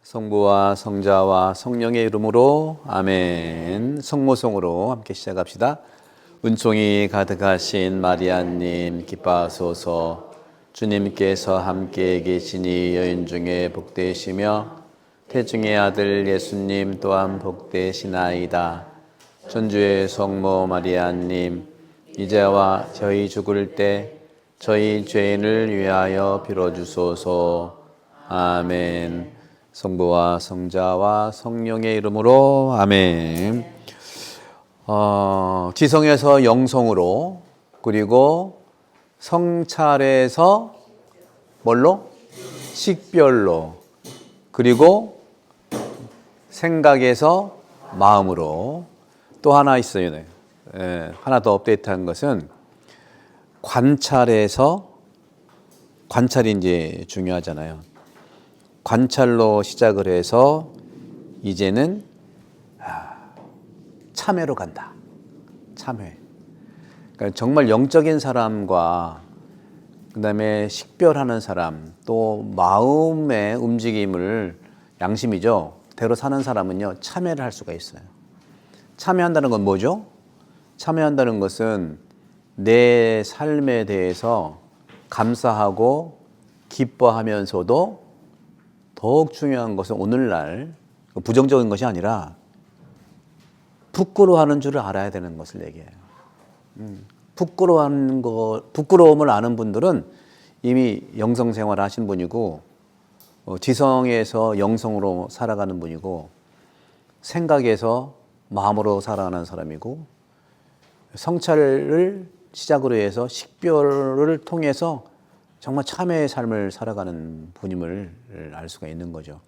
성부와 성자와 성령의 이름으로 아멘. 성모송으로 함께 시작합시다. 은총이 가득하신 마리아님 기뻐하소서. 주님께서 함께 계시니 여인 중에 복되시며 태중의 아들 예수님 또한 복되시나이다. 천주의 성모 마리아님 이제와 저희 죽을 때 저희 죄인을 위하여 빌어주소서. 아멘. 성부와 성자와 성령의 이름으로 아멘. 지성에서 영성으로, 그리고 성찰에서 뭘로? 식별로, 그리고 생각에서 마음으로. 또 하나 있어요. 하나 더 업데이트한 것은 관찰에서, 관찰이 이제 중요하잖아요. 관찰로 시작을 해서 이제는 참회로 간다. 참회. 그러니까 정말 영적인 사람과 그다음에 식별하는 사람, 또 마음의 움직임을, 양심이죠, 대로 사는 사람은요 참회를 할 수가 있어요. 참회한다는 건 뭐죠? 참회한다는 것은 내 삶에 대해서 감사하고 기뻐하면서도 더욱 중요한 것은 오늘날 부정적인 것이 아니라 부끄러워하는 줄을 알아야 되는 것을 얘기해요. 부끄러움을 아는 분들은 이미 영성 생활을 하신 분이고, 지성에서 영성으로 살아가는 분이고, 생각에서 마음으로 살아가는 사람이고, 성찰을 시작으로 해서 식별을 통해서 정말 참회의 삶을 살아가는 분임을 알 수가 있는 거죠.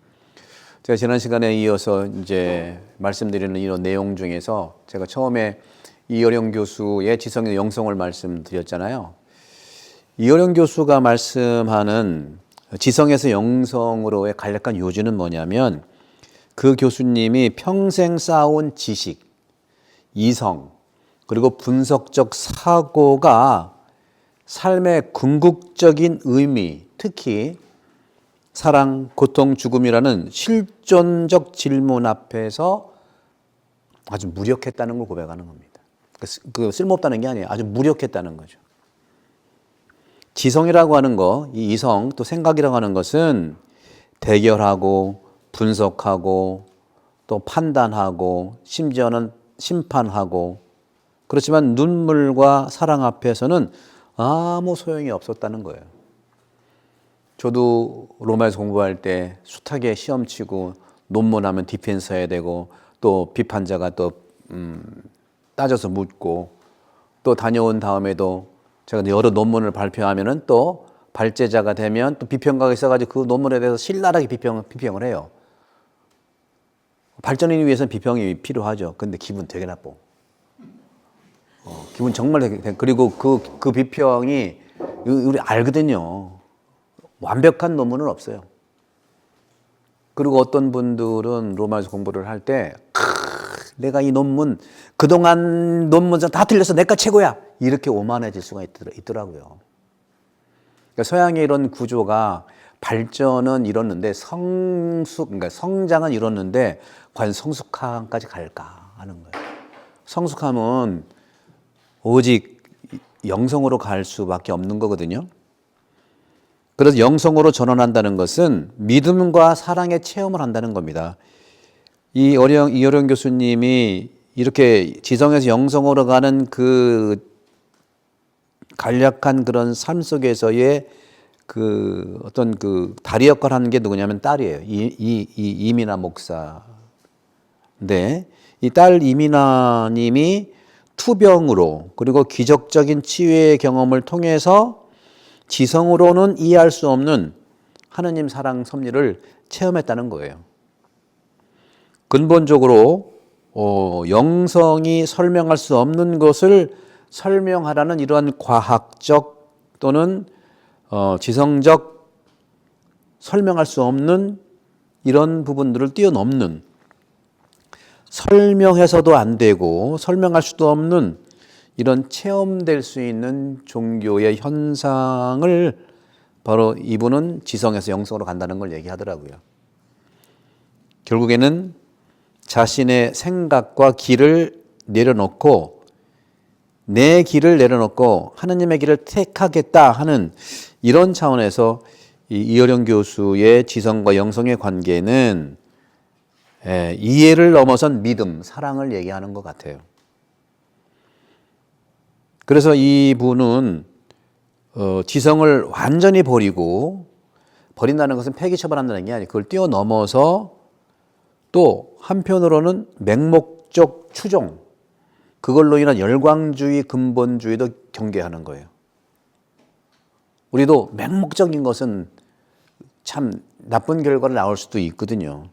제가 지난 시간에 이어서 이제 말씀드리는 이런 내용 중에서 제가 처음에 이어령 교수의 지성의 영성을 말씀드렸잖아요. 이어령 교수가 말씀하는 지성에서 영성으로의 간략한 요지는 뭐냐면, 그 교수님이 평생 쌓아온 지식, 이성, 그리고 분석적 사고가 삶의 궁극적인 의미, 특히 사랑, 고통, 죽음이라는 실존적 질문 앞에서 아주 무력했다는 걸 고백하는 겁니다. 그 쓸모없다는 게 아니에요. 아주 무력했다는 거죠. 지성이라고 하는 거, 이 이성, 또 생각이라고 하는 것은 대결하고 분석하고 또 판단하고 심지어는 심판하고, 그렇지만 눈물과 사랑 앞에서는 아무 소용이 없었다는 거예요. 저도 로마에서 공부할 때 숱하게 시험 치고 논문하면 디펜스 해야 되고, 또 비판자가 또 따져서 묻고, 또 다녀온 다음에도 제가 여러 논문을 발표하면은 또 발제자가 되면 또 비평가가 있어가지고 그 논문에 대해서 신랄하게 비평을 해요. 발전을 위해서는 비평이 필요하죠. 근데 기분 되게 나빠. 기분 정말 되게. 그리고 그 비평이 우리 알거든요. 완벽한 논문은 없어요. 그리고 어떤 분들은 로마에서 공부를 할 때 내가 이 논문, 그동안 논문서 다 틀려서 내가 최고야, 이렇게 오만해질 수가 있더라고요. 그러니까 서양의 이런 구조가, 발전은 이뤘는데 그러니까 성장은 이뤘는데 과연 성숙함까지 갈까 하는 거예요. 성숙함은 오직 영성으로 갈 수밖에 없는 거거든요. 그래서 영성으로 전환한다는 것은 믿음과 사랑의 체험을 한다는 겁니다. 이어령 교수님이 이렇게 지성에서 영성으로 가는 그 간략한 그런 삶 속에서의 그 어떤 그 다리 역할을 하는 게 누구냐면 딸이에요. 이민아 목사. 근데 이 딸 이민아 님이 투병으로, 그리고 기적적인 치유의 경험을 통해서 지성으로는 이해할 수 없는 하느님 사랑 섭리를 체험했다는 거예요. 근본적으로 영성이 설명할 수 없는 것을 설명하라는 이러한 과학적 또는 지성적 설명할 수 없는 이런 부분들을 뛰어넘는, 설명해서도 안 되고 설명할 수도 없는 이런 체험될 수 있는 종교의 현상을 바로 이분은 지성에서 영성으로 간다는 걸 얘기하더라고요. 결국에는 자신의 생각과 길을 내려놓고 내 길을 내려놓고 하느님의 길을 택하겠다 하는 이런 차원에서 이어령 교수의 지성과 영성의 관계는 이해를 넘어선 믿음, 사랑을 얘기하는 것 같아요. 그래서 이분은 지성을 완전히 버린다는 것은 폐기 처분한다는 게 아니고 그걸 뛰어넘어서 또 한편으로는 맹목적 추종, 그걸로 인한 열광주의, 근본주의도 경계하는 거예요. 우리도 맹목적인 것은 참 나쁜 결과를 나올 수도 있거든요.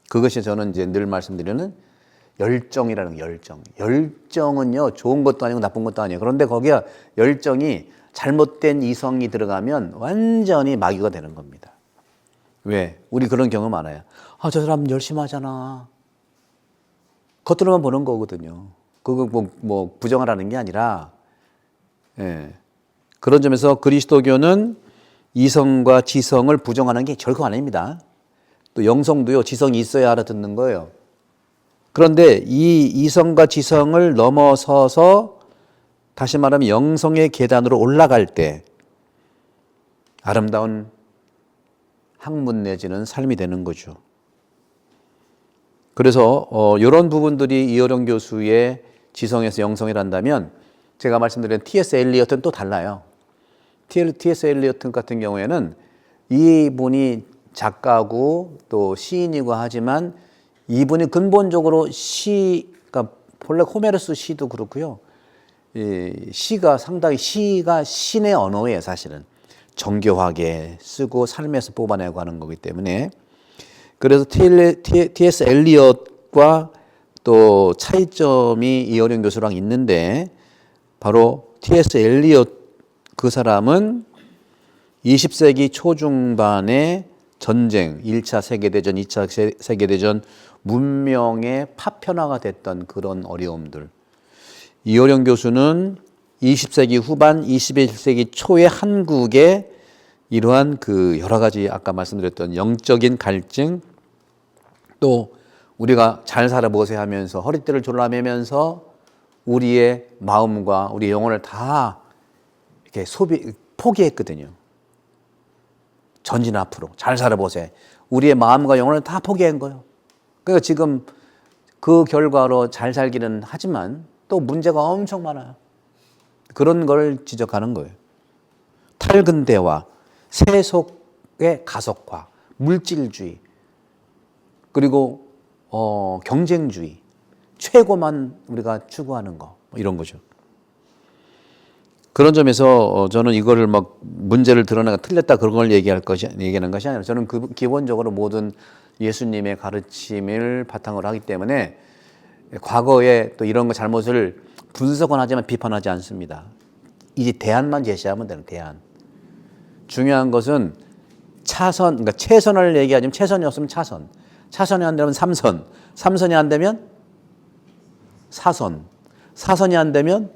그것이 저는 이제 늘 말씀드리는 열정이라는 열정. 열정은요, 좋은 것도 아니고 나쁜 것도 아니에요. 그런데 거기에 열정이 잘못된 이성이 들어가면 완전히 마귀가 되는 겁니다. 왜? 우리 그런 경험 많아요. 아, 저 사람 열심히 하잖아. 겉으로만 보는 거거든요. 그거 뭐 부정하라는 게 아니라, 그런 점에서 그리스도교는 이성과 지성을 부정하는 게 결코 아닙니다. 또 영성도요, 지성이 있어야 알아듣는 거예요. 그런데 이 이성과 지성을 넘어서서 다시 말하면 영성의 계단으로 올라갈 때 아름다운 학문 내지는 삶이 되는 거죠. 그래서 이런 부분들이 이어령 교수의 지성에서 영성이란다면 제가 말씀드린 T.S. 엘리엇은 또 달라요. T.S. 엘리엇 같은 경우에는 이분이 작가고 또 시인이고 하지만 이분이 근본적으로 시가 본래 호메로스 시도 그렇고요. 시가 상당히 시가 신의 언어예요, 사실은. 정교하게 쓰고 삶에서 뽑아내고 하는 거기 때문에 그래서 T.S. 엘리엇과 또 차이점이 이어령 교수랑 있는데 바로 T.S. 엘리엇 그 사람은 20세기 초중반에 전쟁, 1차 세계대전, 2차 세계대전 문명의 파편화가 됐던 그런 어려움들. 이어령 교수는 20세기 후반, 21세기 초의 한국의 이러한 그 여러 가지 아까 말씀드렸던 영적인 갈증, 또 우리가 잘 살아보세요 하면서 허리띠를 졸라매면서 우리의 마음과 우리 영혼을 다 이렇게 포기했거든요. 전진 앞으로 잘 살아보세요. 우리의 마음과 영혼을 다 포기한 거예요. 그러니까 지금 그 결과로 잘 살기는 하지만 또 문제가 엄청 많아요. 그런 걸 지적하는 거예요. 탈근대화, 세속의 가속화, 물질주의, 그리고 경쟁주의, 최고만 우리가 추구하는 거, 이런 거죠. 그런 점에서 저는 이거를 막 문제를 드러내가 틀렸다 그런 걸 얘기하는 것이 아니라 저는 기본적으로 모든 예수님의 가르침을 바탕으로 하기 때문에 과거에 또 이런 거 잘못을 분석은 하지만 비판하지 않습니다. 이제 대안만 제시하면 되는 대안. 중요한 것은 차선, 그러니까 최선을 얘기하자면 최선이 없으면 차선. 차선이 안 되면 3선. 3선이 안 되면 4선. 4선이 안 되면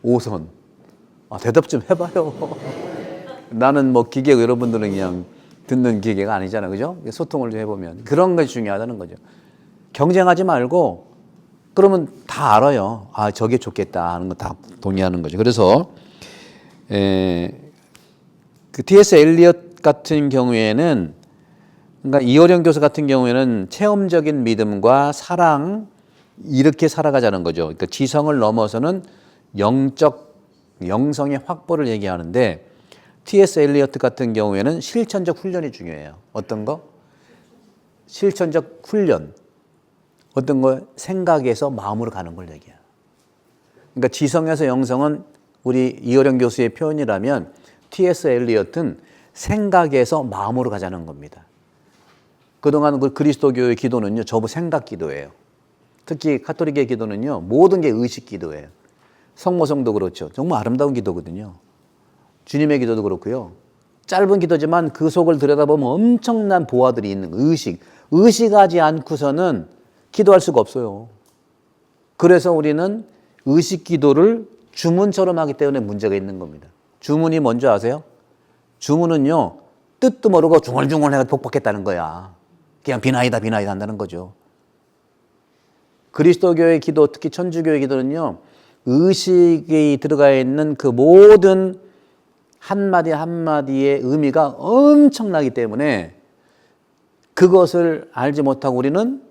5선. 대답 좀 해봐요. 나는 뭐 기계고 여러분들은 그냥 듣는 기계가 아니잖아요. 그죠? 소통을 좀 해보면. 그런 것이 중요하다는 거죠. 경쟁하지 말고 그러면 다 알아요. 아, 저게 좋겠다 하는 거 다 동의하는 거죠. 그래서 그 T.S. 엘리엇 같은 경우에는 그러니까 이어령 교수 같은 경우에는 체험적인 믿음과 사랑 이렇게 살아가자는 거죠. 그러니까 지성을 넘어서는 영성의 확보를 얘기하는데 T.S. 엘리엇 같은 경우에는 실천적 훈련이 중요해요. 어떤 거? 실천적 훈련. 어떤 거? 생각에서 마음으로 가는 걸 얘기해요. 그러니까 지성에서 영성은 우리 이어령 교수의 표현이라면 T.S. 엘리엇은 생각에서 마음으로 가자는 겁니다. 그동안 그 그리스도교의 기도는요, 전부 생각 기도예요. 특히 가톨릭의 기도는요, 모든 게 의식 기도예요. 성모성도 그렇죠. 정말 아름다운 기도거든요. 주님의 기도도 그렇고요. 짧은 기도지만 그 속을 들여다보면 엄청난 보화들이 있는 의식하지 않고서는 기도할 수가 없어요. 그래서 우리는 의식 기도를 주문처럼 하기 때문에 문제가 있는 겁니다. 주문이 뭔지 아세요? 주문은요, 뜻도 모르고 중얼중얼 해서 복받겠다는 거야. 그냥 비나이다 한다는 거죠. 그리스도교의 기도, 특히 천주교의 기도는요, 의식이 들어가 있는 그 모든 한마디 한마디의 의미가 엄청나기 때문에 그것을 알지 못하고 우리는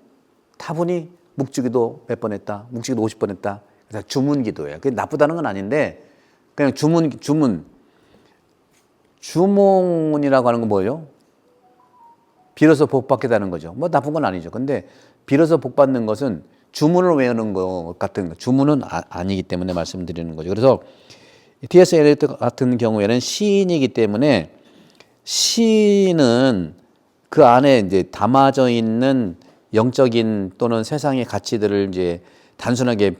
다분히 묵주기도 몇 번 했다, 묵주기도 50번 했다. 그래서 주문기도예요. 그게 나쁘다는 건 아닌데 그냥 주문이라고 하는 건 뭐예요? 빌어서 복 받겠다는 거죠. 뭐 나쁜 건 아니죠. 근데 빌어서 복 받는 것은 주문을 외우는 것 같은 거, 주문은 아니기 때문에 말씀드리는 거죠. 그래서 T.S. 엘리어트 같은 경우에는 시인이기 때문에 시는 그 안에 이제 담아져 있는 영적인 또는 세상의 가치들을 이제 단순하게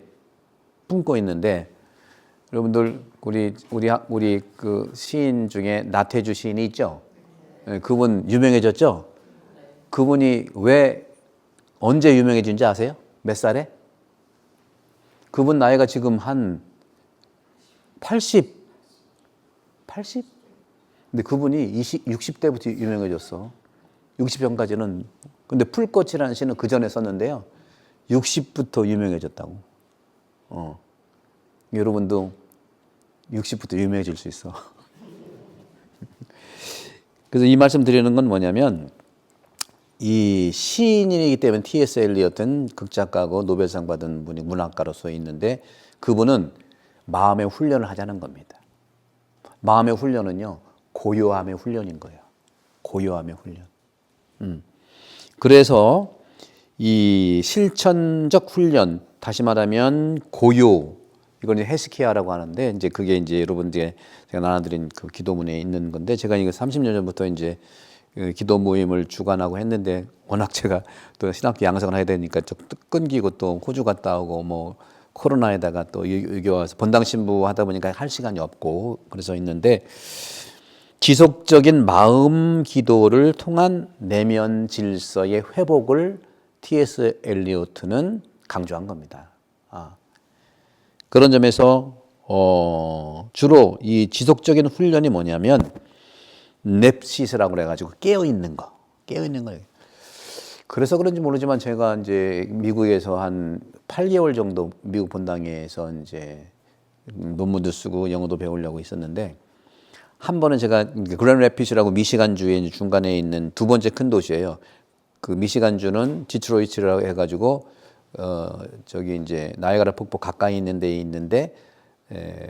품고 있는데, 여러분들 우리 그 시인 중에 나태주 시인이 있죠. 그분 유명해졌죠. 그분이 왜 언제 유명해진지 아세요? 몇 살에? 그분 나이가 지금 한 80? 근데 그분이 60대부터 유명해졌어. 60 전까지는. 근데 풀꽃이라는 시는 그 전에 썼는데요. 60부터 유명해졌다고. 여러분도 60부터 유명해질 수 있어. 그래서 이 말씀 드리는 건 뭐냐면, 이 시인이기 때문에 T.S. 엘리어트는 극작가고 노벨상 받은 분이 문학가로서 있는데, 그분은 마음의 훈련을 하자는 겁니다. 마음의 훈련은요, 고요함의 훈련인 거예요. 고요함의 훈련. 그래서 이 실천적 훈련, 다시 말하면 고요, 이걸 이제 헤스키야라고 하는데, 이제 그게 이제 여러분들께 제가 나눠드린 그 기도문에 있는 건데, 제가 이거 30년 전부터 이제 기도 모임을 주관하고 했는데, 워낙 제가 또 신학교 양성을 해야 되니까 좀 끊기고 또 호주 갔다 오고 뭐 코로나에다가 또 유교 와서 본당 신부 하다 보니까 할 시간이 없고 그래서 있는데, 지속적인 마음 기도를 통한 내면 질서의 회복을 T.S. 엘리어트는 강조한 겁니다. 그런 점에서 주로 이 지속적인 훈련이 뭐냐면 넵시스라고 그래가지고 깨어있는 거예요. 그래서 그런지 모르지만 제가 이제 미국에서 한 8개월 정도 미국 본당에서 이제 논문도 쓰고 영어도 배우려고 있었는데, 한 번은 제가 그랜드 래피드라고 미시간주의 중간에 있는 두 번째 큰 도시예요. 그 미시간주는 디트로이트라고 해가지고 저기 이제 나이아가라 폭포 가까이 있는 데에 있는데,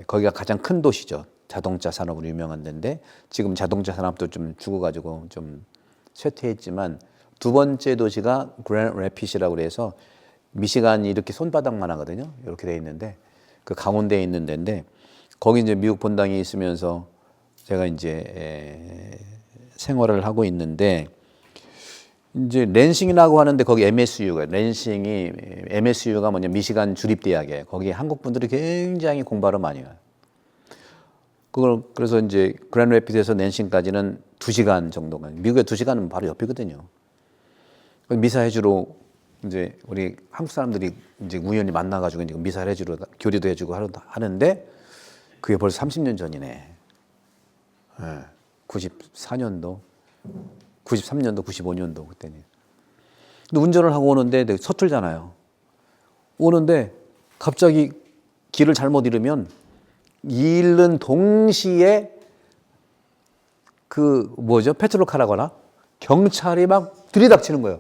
거기가 가장 큰 도시죠. 자동차 산업으로 유명한 데인데, 지금 자동차 산업도 좀 죽어가지고 좀 쇠퇴했지만, 두 번째 도시가 그랜드 래피드라고 해서 미시간이 이렇게 손바닥만 하거든요. 이렇게 돼 있는데 그 가운데에 있는 데인데, 거기 이제 미국 본당이 있으면서 제가 이제 생활을 하고 있는데, 이제 랜싱이라고 하는데 거기 MSU가 MSU가 뭐냐, 미시간 주립대학이에요. 거기 한국 분들이 굉장히 공부하러 많이 와요. 그래서 이제 그랜드 래피드에서 랜싱까지는 2시간 정도가, 미국에 2시간은 바로 옆이거든요. 미사 해주러 이제 우리 한국 사람들이 이제 우연히 만나가지고 이제 미사를 해주러 교리도 해주고 하는데, 그게 벌써 30년 전이네. 94년도, 93년도, 95년도 그때니. 근데 운전을 하고 오는데 서툴잖아요. 오는데 갑자기 길을 잘못 잃으면 잃는 동시에 그 뭐죠? 페트로카라거나 경찰이 막 들이닥치는 거예요.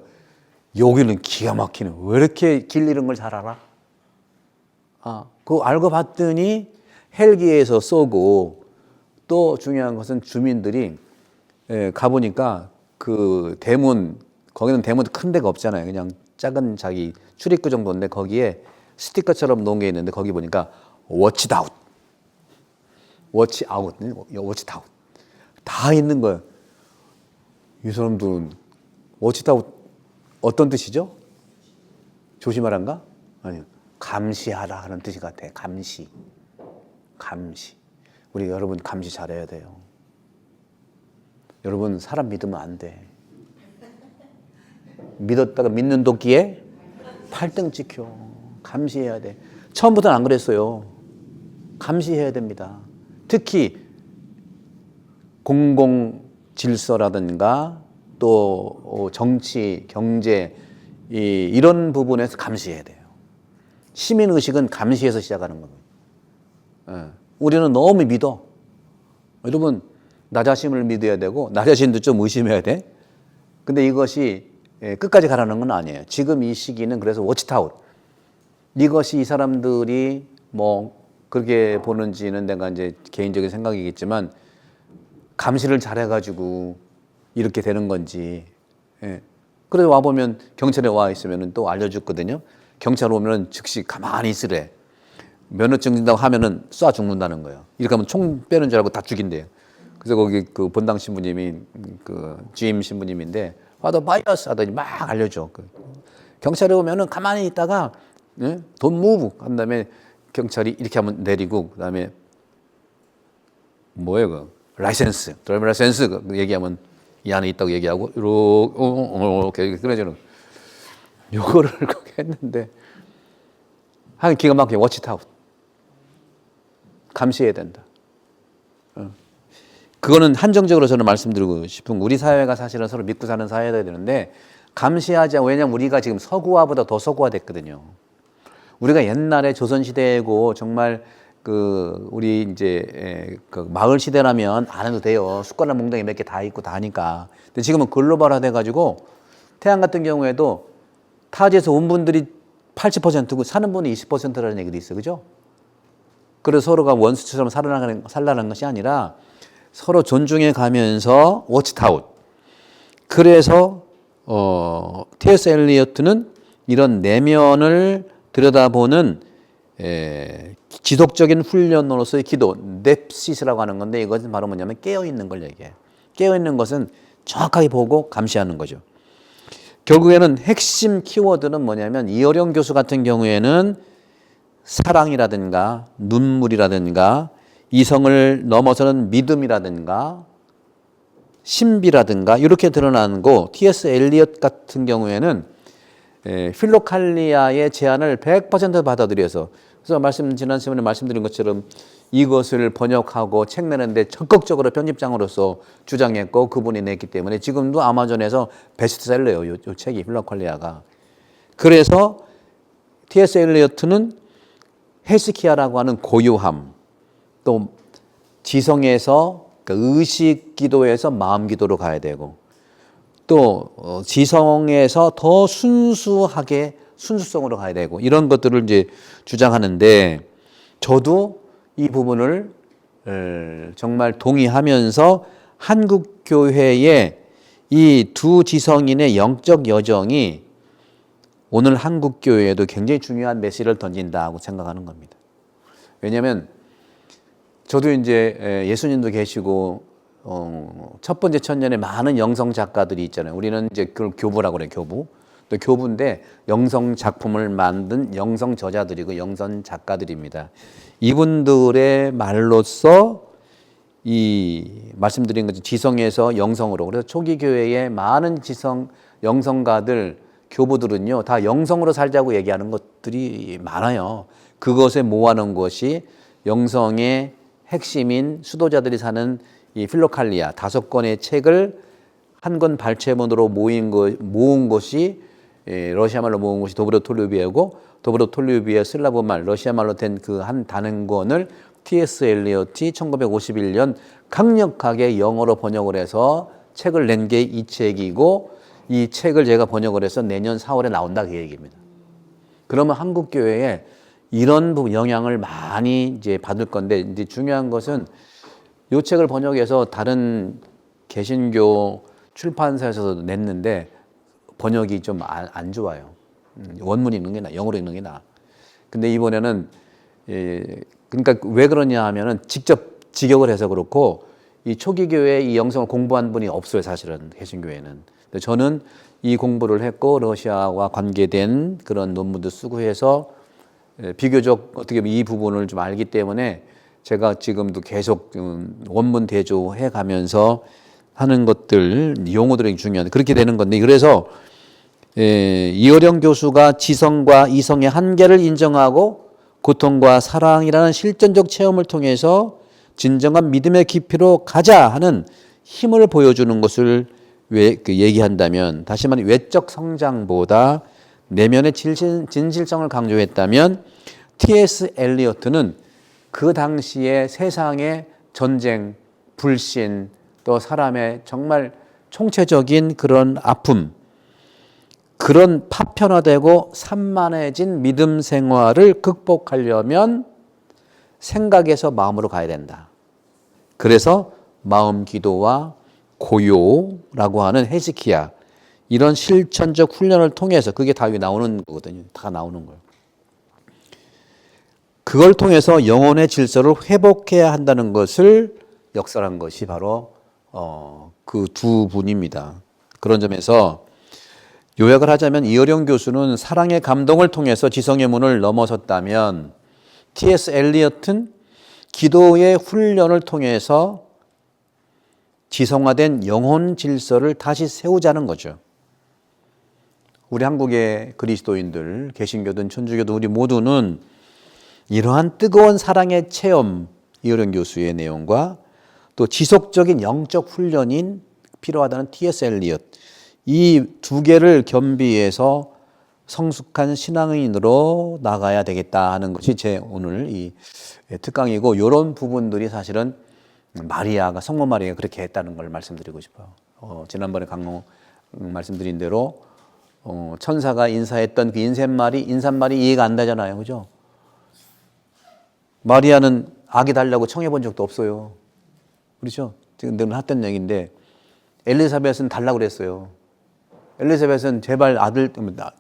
여기는 기가 막히네. 왜 이렇게 길 잃은 걸 잘 알아? 그거 알고 봤더니 헬기에서 쏘고, 또 중요한 것은 주민들이 가보니까 그 대문, 거기는 대문 큰 데가 없잖아요. 그냥 작은 자기 출입구 정도인데 거기에 스티커처럼 놓은 게 있는데, 거기 보니까 워치다웃 다 있는 거예요. 이 사람들은 워치다웃 어떤 뜻이죠? 조심하란가? 아니요. 감시하라 하는 뜻이 같아. 감시. 우리 여러분 감시 잘해야 돼요. 여러분 사람 믿으면 안 돼. 믿었다가 믿는 도끼에 팔등 찍혀. 감시해야 돼. 처음부터는 안 그랬어요. 감시해야 됩니다. 특히 공공 질서라든가 또 정치, 경제 이런 부분에서 감시해야 돼요. 시민의식은 감시에서 시작하는 겁니다. 예. 우리는 너무 믿어. 여러분, 나 자신을 믿어야 되고 나 자신도 좀 의심해야 돼. 근데 이것이 끝까지 가라는 건 아니에요. 지금 이 시기는 그래서 워치타운. 이것이 이 사람들이 뭐 그렇게 보는지는 내가 이제 개인적인 생각이겠지만 감시를 잘해가지고 이렇게 되는 건지. 예. 그래서 와보면 경찰에 와 있으면 또 알려줬거든요. 경찰 오면 즉시 가만히 있으래. 면허증 준다고 하면은 쏴 죽는다는 거예요. 이렇게 하면 총 빼는 줄 알고 다 죽인대요. 그래서 거기 그 본당 신부님이 그 GM 신부님인데 와도 바이어스 하더니 막 알려줘. 경찰에 오면은 가만히 있다가 돈 무브 한 다음에 경찰이 이렇게 하면 내리고 그다음에 뭐예요 그 라이센스 드라이버 라이센스 얘기하면 이 안에 있다고 얘기하고 이렇게 끊어주는 요거를 그렇게 했는데 한 기가 막히게 워치타운 감시해야 된다. 그거는 한정적으로 저는 말씀드리고 싶은 우리 사회가 사실은 서로 믿고 사는 사회가 되는데 감시하지 않고 왜냐하면 우리가 지금 서구화보다 더 서구화됐거든요. 우리가 옛날에 조선시대고 정말 그 우리 이제 그 마을 시대라면 안 해도 돼요. 숟가락 몽둥이 몇 개 다 있고 다 하니까. 근데 지금은 글로벌화 돼가지고 태안 같은 경우에도 타지에서 온 분들이 80%고 사는 분이 20%라는 얘기도 있어요. 그죠? 그래서 서로가 원수처럼 살라는 것이 아니라 서로 존중해 가면서 워치타운. 그래서 T.S. 엘리어트는 이런 내면을 들여다보는 지속적인 훈련으로서의 기도, 넵시스라고 하는 건데 이것은 바로 뭐냐면 깨어있는 걸 얘기해요. 깨어있는 것은 정확하게 보고 감시하는 거죠. 결국에는 핵심 키워드는 뭐냐면 이어령 교수 같은 경우에는 사랑이라든가 눈물이라든가 이성을 넘어서는 믿음이라든가 신비라든가 이렇게 드러나는 거 T.S. 엘리엇 같은 경우에는 필로칼리아의 제안을 100% 받아들여서 그래서 지난 시간에 말씀드린 것처럼 이것을 번역하고 책 내는데 적극적으로 편집장으로서 주장했고 그분이 냈기 때문에 지금도 아마존에서 베스트셀러예요. 요 책이 필로칼리아가. 그래서 T.S. 엘리어트는 헤스키야라고 하는 고요함 또 지성에서 그러니까 의식 기도에서 마음 기도로 가야 되고 또 지성에서 더 순수하게 순수성으로 가야 되고 이런 것들을 이제 주장하는데 저도 이 부분을 정말 동의하면서 한국 교회의 이 두 지성인의 영적 여정이 오늘 한국 교회에도 굉장히 중요한 메시지를 던진다고 생각하는 겁니다. 왜냐하면 저도 이제 예수님도 계시고 첫 번째 천년에 많은 영성 작가들이 있잖아요. 우리는 이제 그걸 교부라고 그래요. 교부. 또 교부인데 영성 작품을 만든 영성 저자들이고 영성 작가들입니다. 이분들의 말로써 이 말씀드린 것처럼 지성에서 영성으로 그래서 초기 교회의 많은 지성 영성가들 교부들은요 다 영성으로 살자고 얘기하는 것들이 많아요. 그것에 모아놓은 것이 영성의 핵심인 수도자들이 사는 이 필로칼리아 5권의 책을 한 권 발췌문으로 모은 것이 러시아 말로 모은 것이 도브로톨류비에고 도브로톨류비의 슬라브 말 러시아 말로 된 그 한 단권을 T.S. 엘리엇이 1951년 강력하게 영어로 번역을 해서 책을 낸 게 이 책이고 이 책을 제가 번역을 해서 내년 4월에 나온다 그 얘기입니다. 그러면 한국 교회에 이런 부분 영향을 많이 이제 받을 건데 이제 중요한 것은 이 책을 번역해서 다른 개신교 출판사에서도 냈는데 번역이 좀 안 좋아요. 원문 읽는 게 나아, 영어로 읽는 게 나아. 근데 이번에는 그러니까 왜 그러냐 하면은 직접 직역을 해서 그렇고 이 초기 교회에 이 영성을 공부한 분이 없어요, 사실은 개신교회는. 근데 저는 이 공부를 했고 러시아와 관계된 그런 논문도 쓰고 해서 비교적 어떻게 보면 이 부분을 좀 알기 때문에 제가 지금도 계속 원문 대조해 가면서 하는 것들 용어들이 중요한데 그렇게 되는 건데 그래서 이어령 교수가 지성과 이성의 한계를 인정하고 고통과 사랑이라는 실전적 체험을 통해서 진정한 믿음의 깊이로 가자 하는 힘을 보여주는 것을 얘기한다면, 다시 말해 외적 성장보다 내면의 진실성을 강조했다면 T.S. 엘리어트는 그 당시에 세상의 전쟁, 불신, 또 사람의 정말 총체적인 그런 아픔, 그런 파편화되고 산만해진 믿음 생활을 극복하려면 생각에서 마음으로 가야 된다. 그래서 마음 기도와 고요라고 하는 헤즈키야, 이런 실천적 훈련을 통해서, 그게 다 나오는 거거든요. 다 나오는 거예요. 그걸 통해서 영혼의 질서를 회복해야 한다는 것을 역설한 것이 바로 그 두 분입니다. 그런 점에서 요약을 하자면 이어령 교수는 사랑의 감동을 통해서 지성의 문을 넘어섰다면, T.S. 엘리어트는 기도의 훈련을 통해서 지성화된 영혼 질서를 다시 세우자는 거죠. 우리 한국의 그리스도인들, 개신교든 천주교든 우리 모두는 이러한 뜨거운 사랑의 체험, 이어령 교수의 내용과 또 지속적인 영적 훈련인 필요하다는 T.S. 엘리엇, 이 두 개를 겸비해서 성숙한 신앙인으로 나가야 되겠다 하는 것이 제 오늘 이 특강이고, 이런 부분들이 사실은 마리아가, 성모 마리아가 그렇게 했다는 걸 말씀드리고 싶어요. 지난번에 강로 말씀드린 대로 천사가 인사했던 그 인사말이 이해가 안 되잖아요. 그죠? 마리아는 아기 달라고 청해 본 적도 없어요. 그렇죠? 지금 늘 했던 얘기인데, 엘리사벳은 달라고 그랬어요. 엘리사벳은 제발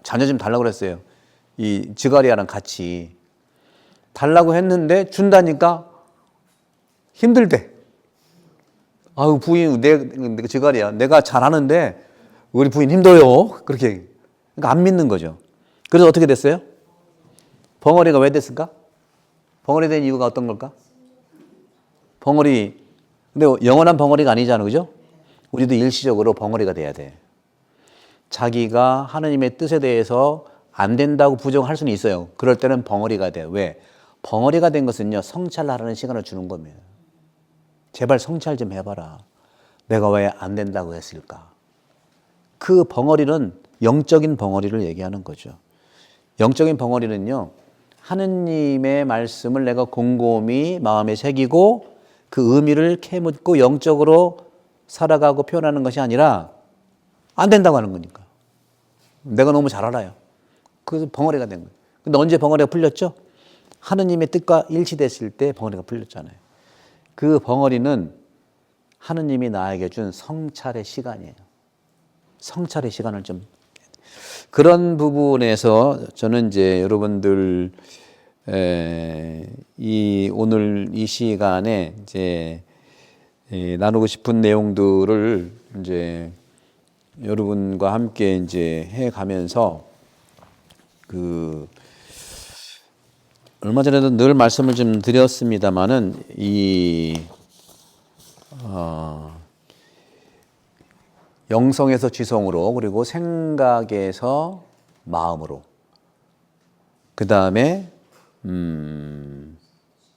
자녀 좀 달라고 그랬어요. 이 지가리아랑 같이. 달라고 했는데 준다니까 힘들대. 아유, 부인, 내가 지가리야. 내가 잘하는데 우리 부인 힘들어요. 그렇게. 그러니까 안 믿는 거죠. 그래서 어떻게 됐어요? 벙어리가 왜 됐을까? 벙어리 된 이유가 어떤 걸까? 벙어리, 근데 영원한 벙어리가 아니잖아. 그죠? 우리도 일시적으로 벙어리가 돼야 돼. 자기가 하나님의 뜻에 대해서 안 된다고 부정할 수는 있어요. 그럴 때는 벙어리가 돼요. 왜? 벙어리가 된 것은요, 성찰하라는 시간을 주는 겁니다. 제발 성찰 좀 해봐라. 내가 왜 안 된다고 했을까? 그 벙어리는 영적인 벙어리를 얘기하는 거죠. 영적인 벙어리는요, 하느님의 말씀을 내가 곰곰이 마음에 새기고 그 의미를 캐묻고 영적으로 살아가고 표현하는 것이 아니라 안 된다고 하는 거니까. 내가 너무 잘 알아요. 그래서 벙어리가 된 거예요. 근데 언제 벙어리가 풀렸죠? 하느님의 뜻과 일치됐을 때 벙어리가 풀렸잖아요. 그 벙어리는 하느님이 나에게 준 성찰의 시간이에요. 성찰의 시간을 좀, 그런 부분에서 저는 이제 여러분들 오늘 이 시간에 이제 나누고 싶은 내용들을 이제 여러분과 함께 이제 해 가면서, 얼마 전에도 늘 말씀을 좀 드렸습니다만은 영성에서 지성으로, 그리고 생각에서 마음으로, 그 다음에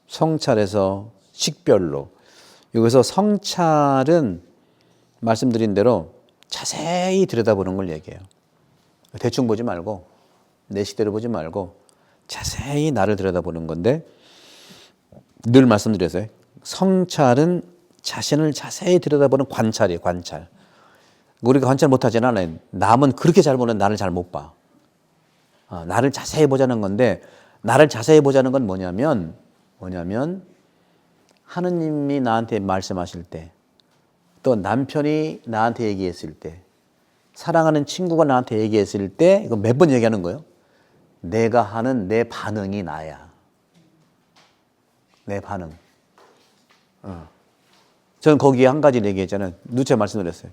성찰에서 식별로. 여기서 성찰은 말씀드린 대로 자세히 들여다보는 걸 얘기해요. 대충 보지 말고, 내 시대로 보지 말고 자세히 나를 들여다보는 건데, 늘 말씀드렸어요. 성찰은 자신을 자세히 들여다보는 관찰이에요. 관찰. 우리가 관찰 못하지는 않아요. 남은 그렇게 잘 보는 나를 잘 못 봐. 나를 자세히 보자는 건데, 나를 자세히 보자는 건 뭐냐면 하느님이 나한테 말씀하실 때, 또 남편이 나한테 얘기했을 때, 사랑하는 친구가 나한테 얘기했을 때, 이거 몇 번 얘기하는 거예요. 내가 하는 내 반응이 나야. 내 반응. 저는 거기에 한 가지 얘기했잖아요. 누차 말씀드렸어요.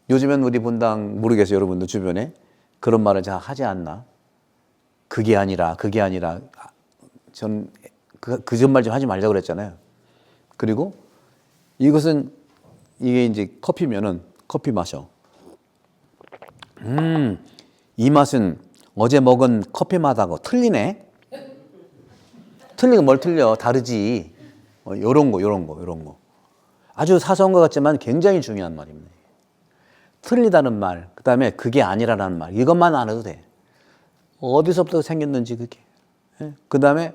요즘엔 우리 본당 모르겠어요. 여러분들 주변에 그런 말을 잘 하지 않나? 그게 아니라. 전 그 전 말 좀 하지 말자고 그랬잖아요. 그리고 이게 이제 커피면은 커피 마셔. 이 맛은 어제 먹은 커피 맛하고 틀리네. 틀리고 뭘 틀려? 다르지. 요런 거. 아주 사소한 것 같지만 굉장히 중요한 말입니다. 틀리다는 말, 그 다음에 그게 아니라는 말, 이것만 안 해도 돼. 어디서부터 생겼는지 그게. 그 다음에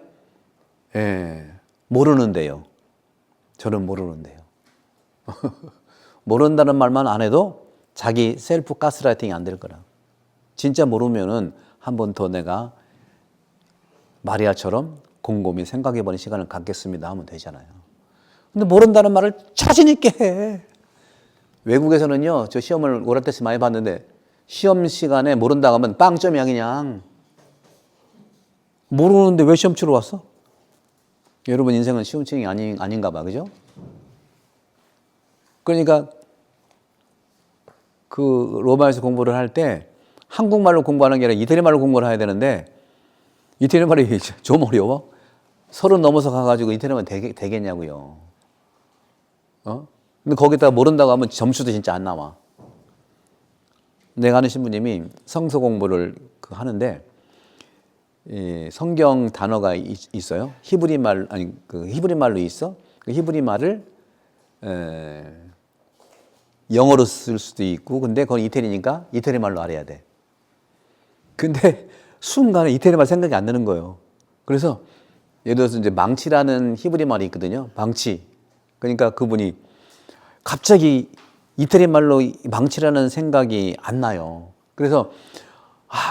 모르는데요. 저는 모르는데요. 모른다는 말만 안 해도 자기 셀프 가스라이팅이 안 될 거라. 진짜 모르면은 한 번 더 내가 마리아처럼 곰곰이 생각해보는 시간을 갖겠습니다 하면 되잖아요. 근데 모른다는 말을 자신 있게 해. 외국에서는요, 저 시험을 오라테스 많이 봤는데 시험 시간에 모른다고 하면 빵점이야 그냥. 모르는데 왜 시험 치러 왔어? 여러분 인생은 시험층이 아닌가 봐, 그죠? 그러니까 그 로마에서 공부를 할 때 한국말로 공부하는 게 아니라 이태리 말로 공부를 해야 되는데 이태리 말이 좀 어려워? 30 넘어서 가가지고 이태리 말 되겠냐고요. 근데 거기다가 모른다고 하면 점수도 진짜 안 나와. 내가 아는 신부님이 성서 공부를 하는데 성경 단어가 있어요. 히브리 말 아니 그 히브리 말로 있어. 그 히브리 말을 영어로 쓸 수도 있고, 근데 그건 이태리니까 이태리 말로 알아야 돼. 근데 순간에 이태리 말 생각이 안 나는 거예요. 그래서 예를 들어서 이제 망치라는 히브리 말이 있거든요. 망치. 그러니까 그분이 갑자기 이태리 말로 망치라는 생각이 안 나요. 그래서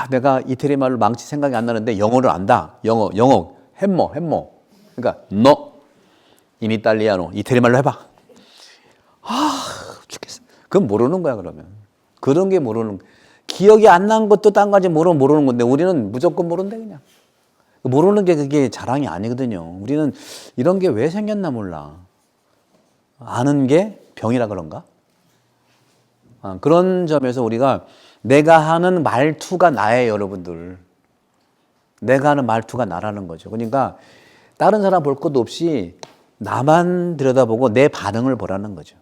내가 이태리 말로 망치 생각이 안 나는데 영어를 안다. 영어, 햄머. 그러니까 너 in Italiano 이태리 말로 해봐. 죽겠어. 그건 모르는 거야 그러면. 그런 게 모르는 거야. 기억이 안 난 것도 딴 가지 모르는 건데 우리는 무조건 모른대 그냥. 모르는 게 그게 자랑이 아니거든요. 우리는 이런 게 왜 생겼나 몰라. 아는 게 병이라 그런가? 그런 점에서 우리가 내가 하는 말투가 나예요, 여러분들. 내가 하는 말투가 나라는 거죠. 그러니까 다른 사람 볼 것도 없이 나만 들여다보고 내 반응을 보라는 거죠.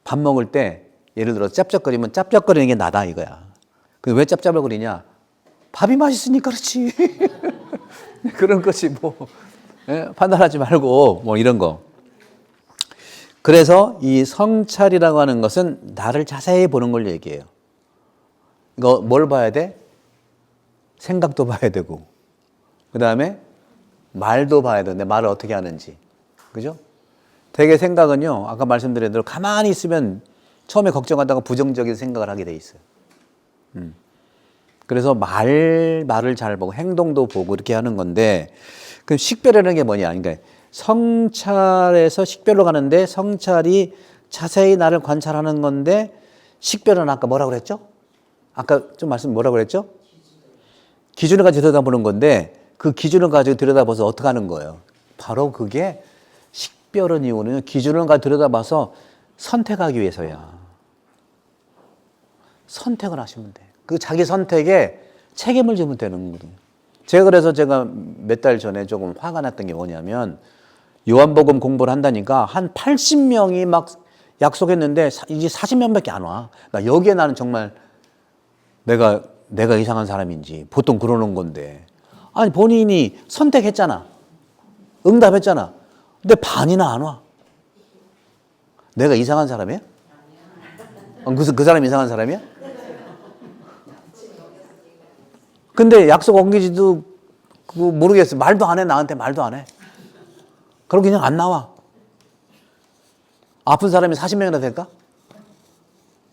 밥 먹을 때 예를 들어 짭짭거리면 짭짭거리는 게 나다 이거야. 근데 왜 짭짭거리냐? 밥이 맛있으니까 그렇지. 그런 거지 뭐. 판단하지 말고 뭐 이런 거. 그래서 이 성찰이라고 하는 것은 나를 자세히 보는 걸 얘기해요. 이거 뭘 봐야 돼? 생각도 봐야 되고, 그 다음에 말도 봐야 되는데 말을 어떻게 하는지. 그죠? 되게 생각은요, 아까 말씀드린 대로 가만히 있으면 처음에 걱정하다가 부정적인 생각을 하게 돼 있어요. 그래서 말을 잘 보고 행동도 보고 이렇게 하는 건데, 그럼 식별이라는 게 뭐냐? 그러니까 성찰에서 식별로 가는데 성찰이 자세히 나를 관찰하는 건데, 식별은 아까 뭐라고 그랬죠? 아까 좀 뭐라고 그랬죠? 기준을 가지고 들여다보는 건데 그 기준을 가지고 들여다봐서 어떻게 하는 거예요? 바로 그게 식별은 이유는 기준을 가지고 들여다봐서 선택하기 위해서야. 선택을 하시면 돼. 그 자기 선택에 책임을 지면 되는 거거든요. 그래서 제가 몇 달 전에 조금 화가 났던 게 뭐냐면 요한복음 공부를 한다니까 한 80명이 막 약속했는데 이제 40명밖에 안 와. 그러니까 여기에 나는 정말 내가 이상한 사람인지 보통 그러는 건데 아니 본인이 선택했잖아. 응답했잖아. 근데 반이나 안 와. 내가 이상한 사람이야? 그 사람이 이상한 사람이야? 근데 약속 옮기지도 모르겠어. 말도 안 해. 나한테 말도 안 해. 그럼 그냥 안 나와. 아픈 사람이 40명이나 될까?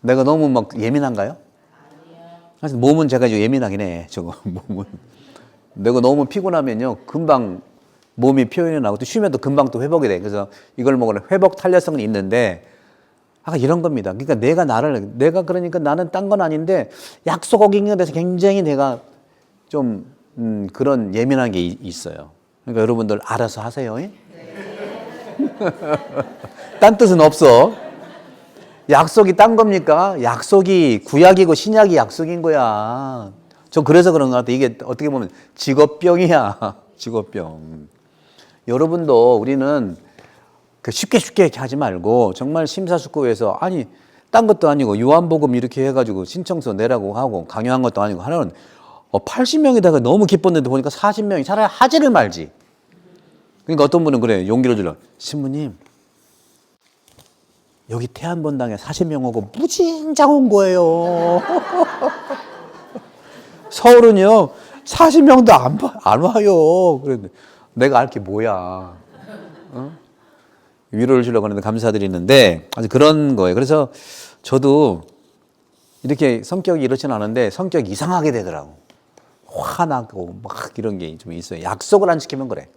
내가 너무 막 예민한가요? 사실 몸은 제가 예민하긴 해. 저거 몸은. 내가 너무 피곤하면요 금방 몸이 표현이 나고 또 쉬면 또 금방 또 회복이 돼. 그래서 이걸 먹으면 회복 탄력성은 있는데 이런 겁니다. 그러니까 내가 그러니까 나는 딴 건 아닌데 약속 어긴 것에 대해서 굉장히 내가 좀 그런 예민한 게 있어요. 그러니까 여러분들 알아서 하세요. 딴 뜻은 없어. 약속이 딴 겁니까? 약속이 구약이고 신약이 약속인 거야. 저 그래서 그런 것 같아. 이게 어떻게 보면 직업병이야. 직업병. 여러분도 우리는 쉽게 이렇게 하지 말고 정말 심사숙고해서 아니 딴 것도 아니고 요한복음 이렇게 해가지고 신청서 내라고 하고 강요한 것도 아니고 하나는 80명이다가 너무 기뻤는데 보니까 40명이 차라리 하지를 말지. 그러니까 어떤 분은 그래요. 용기를 주려. 신부님 여기 태안본당에 40명 오고 무진장 온 거예요. 서울은요 40명도 안 와요. 그런데 내가 알 게 뭐야. 위로를 주려고 하는데 감사드리는데 아주 그런 거예요. 그래서 저도 이렇게 성격이 이렇지는 않은데 성격이 이상하게 되더라고. 화나고 막 이런 게 좀 있어요. 약속을 안 지키면 그래.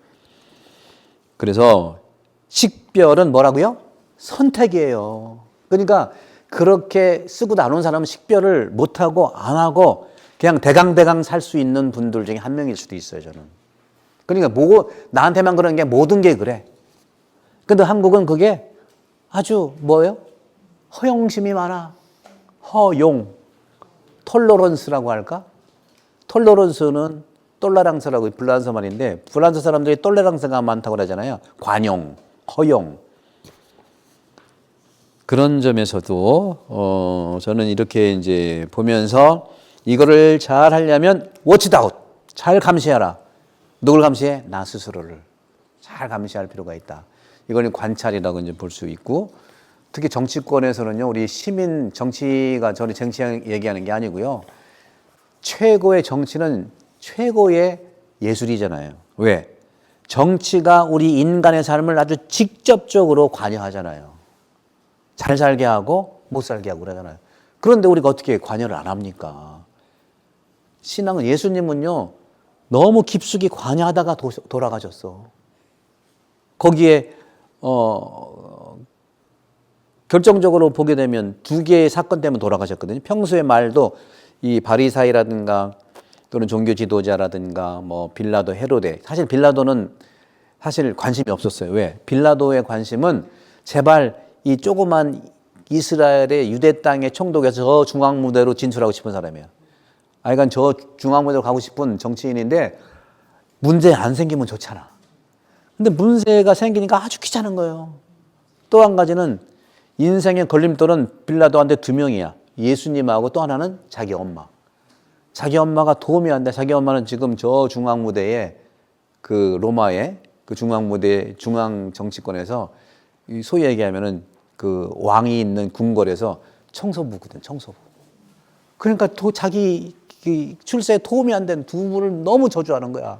그래서 식별은 뭐라고요? 선택이에요. 그러니까 그렇게 쓰고 나눈 사람은 식별을 못하고 안 하고 그냥 대강대강 살 수 있는 분들 중에 한 명일 수도 있어요, 저는. 그러니까 나한테만 그런 게 모든 게 그래. 근데 한국은 그게 아주 뭐예요? 허용심이 많아. 허용. 톨러런스라고 할까? 톨러런스는 똘라랑스라고 불란서 말인데 불란서 사람들이 똘레랑스가 많다고 그러잖아요. 관용, 허용. 그런 점에서도 저는 이렇게 이제 보면서 이거를 잘 하려면 워치다웃. 잘 감시하라. 누굴 감시해? 나 스스로를 잘 감시할 필요가 있다. 이걸 관찰이라고 이제 볼 수 있고, 특히 정치권에서는요, 우리 시민 정치가 저는 정치 얘기하는 게 아니고요. 최고의 정치는 최고의 예술이잖아요. 왜? 정치가 우리 인간의 삶을 아주 직접적으로 관여하잖아요. 잘 살게 하고 못 살게 하고 그러잖아요. 그런데 우리가 어떻게 관여를 안 합니까? 신앙은 예수님은요, 너무 깊숙이 관여하다가 돌아가셨어. 거기에 결정적으로 보게 되면 두 개의 사건 때문에 돌아가셨거든요. 평소의 말도 이 바리사이라든가 또는 종교 지도자라든가 뭐 빌라도, 헤로데. 사실 빌라도는 사실 관심이 없었어요. 왜? 빌라도의 관심은 제발 이 조그만 이스라엘의 유대 땅의 총독에서 저 중앙무대로 진출하고 싶은 사람이에요. 그러니까 저 중앙무대로 가고 싶은 정치인인데 문제 안 생기면 좋잖아. 근데 문제가 생기니까 아주 귀찮은 거예요. 또 한 가지는 인생의 걸림돌은 빌라도한테 두 명이야. 예수님하고 또 하나는 자기 엄마. 자기 엄마가 도움이 안 돼. 자기 엄마는 지금 저 중앙무대에 그 로마의 그 중앙무대 중앙 정치권에서 소위 얘기하면은 그 왕이 있는 궁궐에서 청소부거든. 청소부. 그러니까 자기 출세에 도움이 안 된 두 분을 너무 저주하는 거야.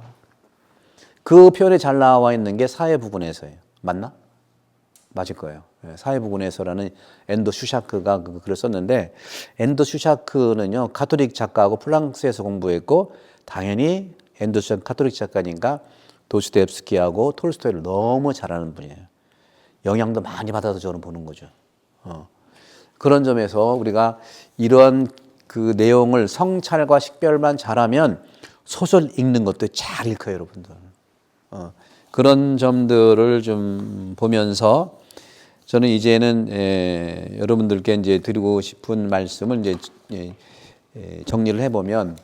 그 표현이 잘 나와 있는 게 사회부군에서예요. 맞나? 맞을 거예요. 사회부군에서라는 엔도 슈샤크가 그 글을 썼는데, 엔도 슈샤크는요 가톨릭 작가하고 프랑스에서 공부했고, 당연히 엔도 슈샤크 가톨릭 작가니까 도스토옙스키하고 톨스토이를 너무 잘하는 분이에요. 영향도 많이 받아서 저는 보는 거죠. 그런 점에서 우리가 이런 그 내용을 성찰과 식별만 잘하면 소설 읽는 것도 잘 읽어요, 여러분들. 그런 점들을 좀 보면서 저는 이제는 여러분들께 이제 드리고 싶은 말씀을 이제 정리를 해보면,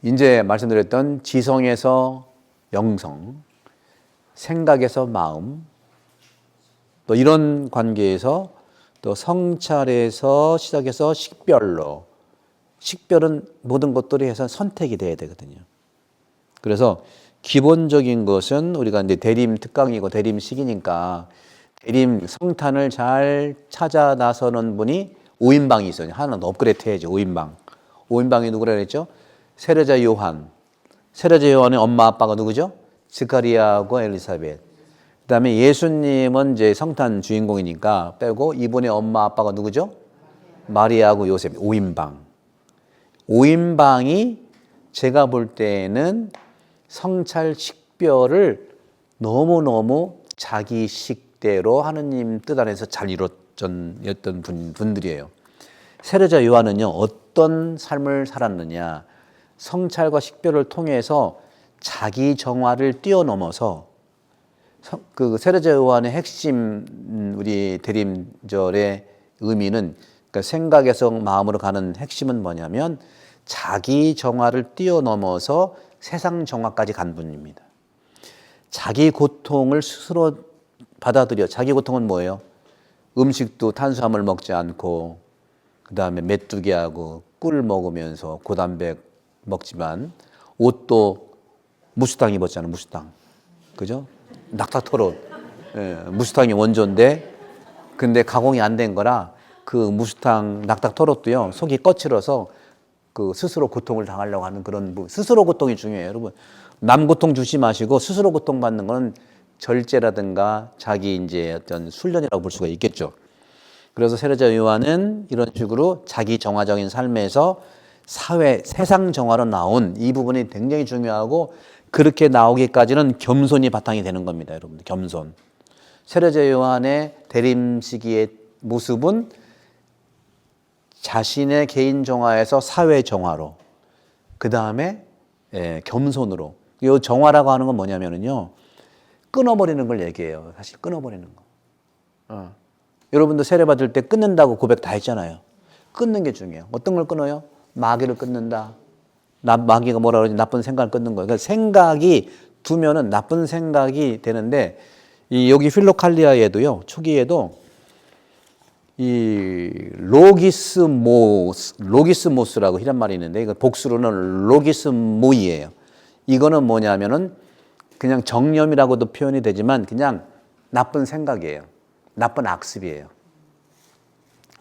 이제 말씀드렸던 지성에서 영성, 생각에서 마음, 또 이런 관계에서 또 성찰에서 시작해서 식별로, 식별은 모든 것들이 해서 선택이 돼야 되거든요. 그래서 기본적인 것은 우리가 이제 대림 특강이고 대림식이니까 대림 성탄을 잘 찾아 나서는 분이 5인방이 있어요. 하나는 업그레이드 해야죠. 5인방. 5인방이 누구라 그랬죠? 세례자 요한. 세례자 요한의 엄마 아빠가 누구죠? 스가리아하고 엘리사벳. 그다음에 예수님은 이제 성탄 주인공이니까 빼고 이분의 엄마 아빠가 누구죠? 마리아하고 요셉. 5인방. 5인방이 제가 볼 때는 성찰 식별을 너무너무 자기 식대로 하느님 뜻 안에서 잘 이뤘던 분들이에요. 세례자 요한은요, 어떤 삶을 살았느냐. 성찰과 식별을 통해서 자기 정화를 뛰어넘어서 그 세례자 요한의 핵심, 우리 대림절의 의미는, 그러니까 생각에서 마음으로 가는 핵심은 뭐냐면 자기 정화를 뛰어넘어서 세상 정화까지 간 분입니다. 자기 고통을 스스로 받아들여. 자기 고통은 뭐예요? 음식도 탄수화물 먹지 않고, 그 다음에 메뚜기 하고 꿀 먹으면서 고단백 먹지만, 옷도 무스탕 입었잖아요. 무스탕. 그죠? 낙타토로. 무스탕이 원조인데 근데 가공이 안 된 거라 그 무수탕 낙탁 토롯도요 속이 거칠어서 그 스스로 고통을 당하려고 하는 그런 스스로 고통이 중요해요, 여러분. 남 고통 주지 마시고 스스로 고통 받는 거는 절제라든가 자기 이제 어떤 훈련이라고 볼 수가 있겠죠. 그래서 세례자 요한은 이런 식으로 자기 정화적인 삶에서 사회 세상 정화로 나온 이 부분이 굉장히 중요하고 그렇게 나오기까지는 겸손이 바탕이 되는 겁니다, 여러분들. 겸손. 세례자 요한의 대림 시기의 모습은 자신의 개인 정화에서 사회 정화로, 그 다음에 겸손으로. 이 정화라고 하는 건 뭐냐면요, 끊어버리는 걸 얘기해요. 사실 끊어버리는 거. 여러분도 세례 받을 때 끊는다고 고백 다 했잖아요. 끊는 게 중요해요. 어떤 걸 끊어요? 마귀를 끊는다. 마귀가 뭐라 그러지? 나쁜 생각을 끊는 거예요. 그러니까 생각이 두면은 나쁜 생각이 되는데, 여기 필로칼리아에도요, 초기에도 이 로기스모스라고 이런 말이 있는데, 이거 복수로는 로기스모이예요. 이거는 뭐냐면은 그냥 정념이라고도 표현이 되지만 그냥 나쁜 생각이에요. 나쁜 악습이에요.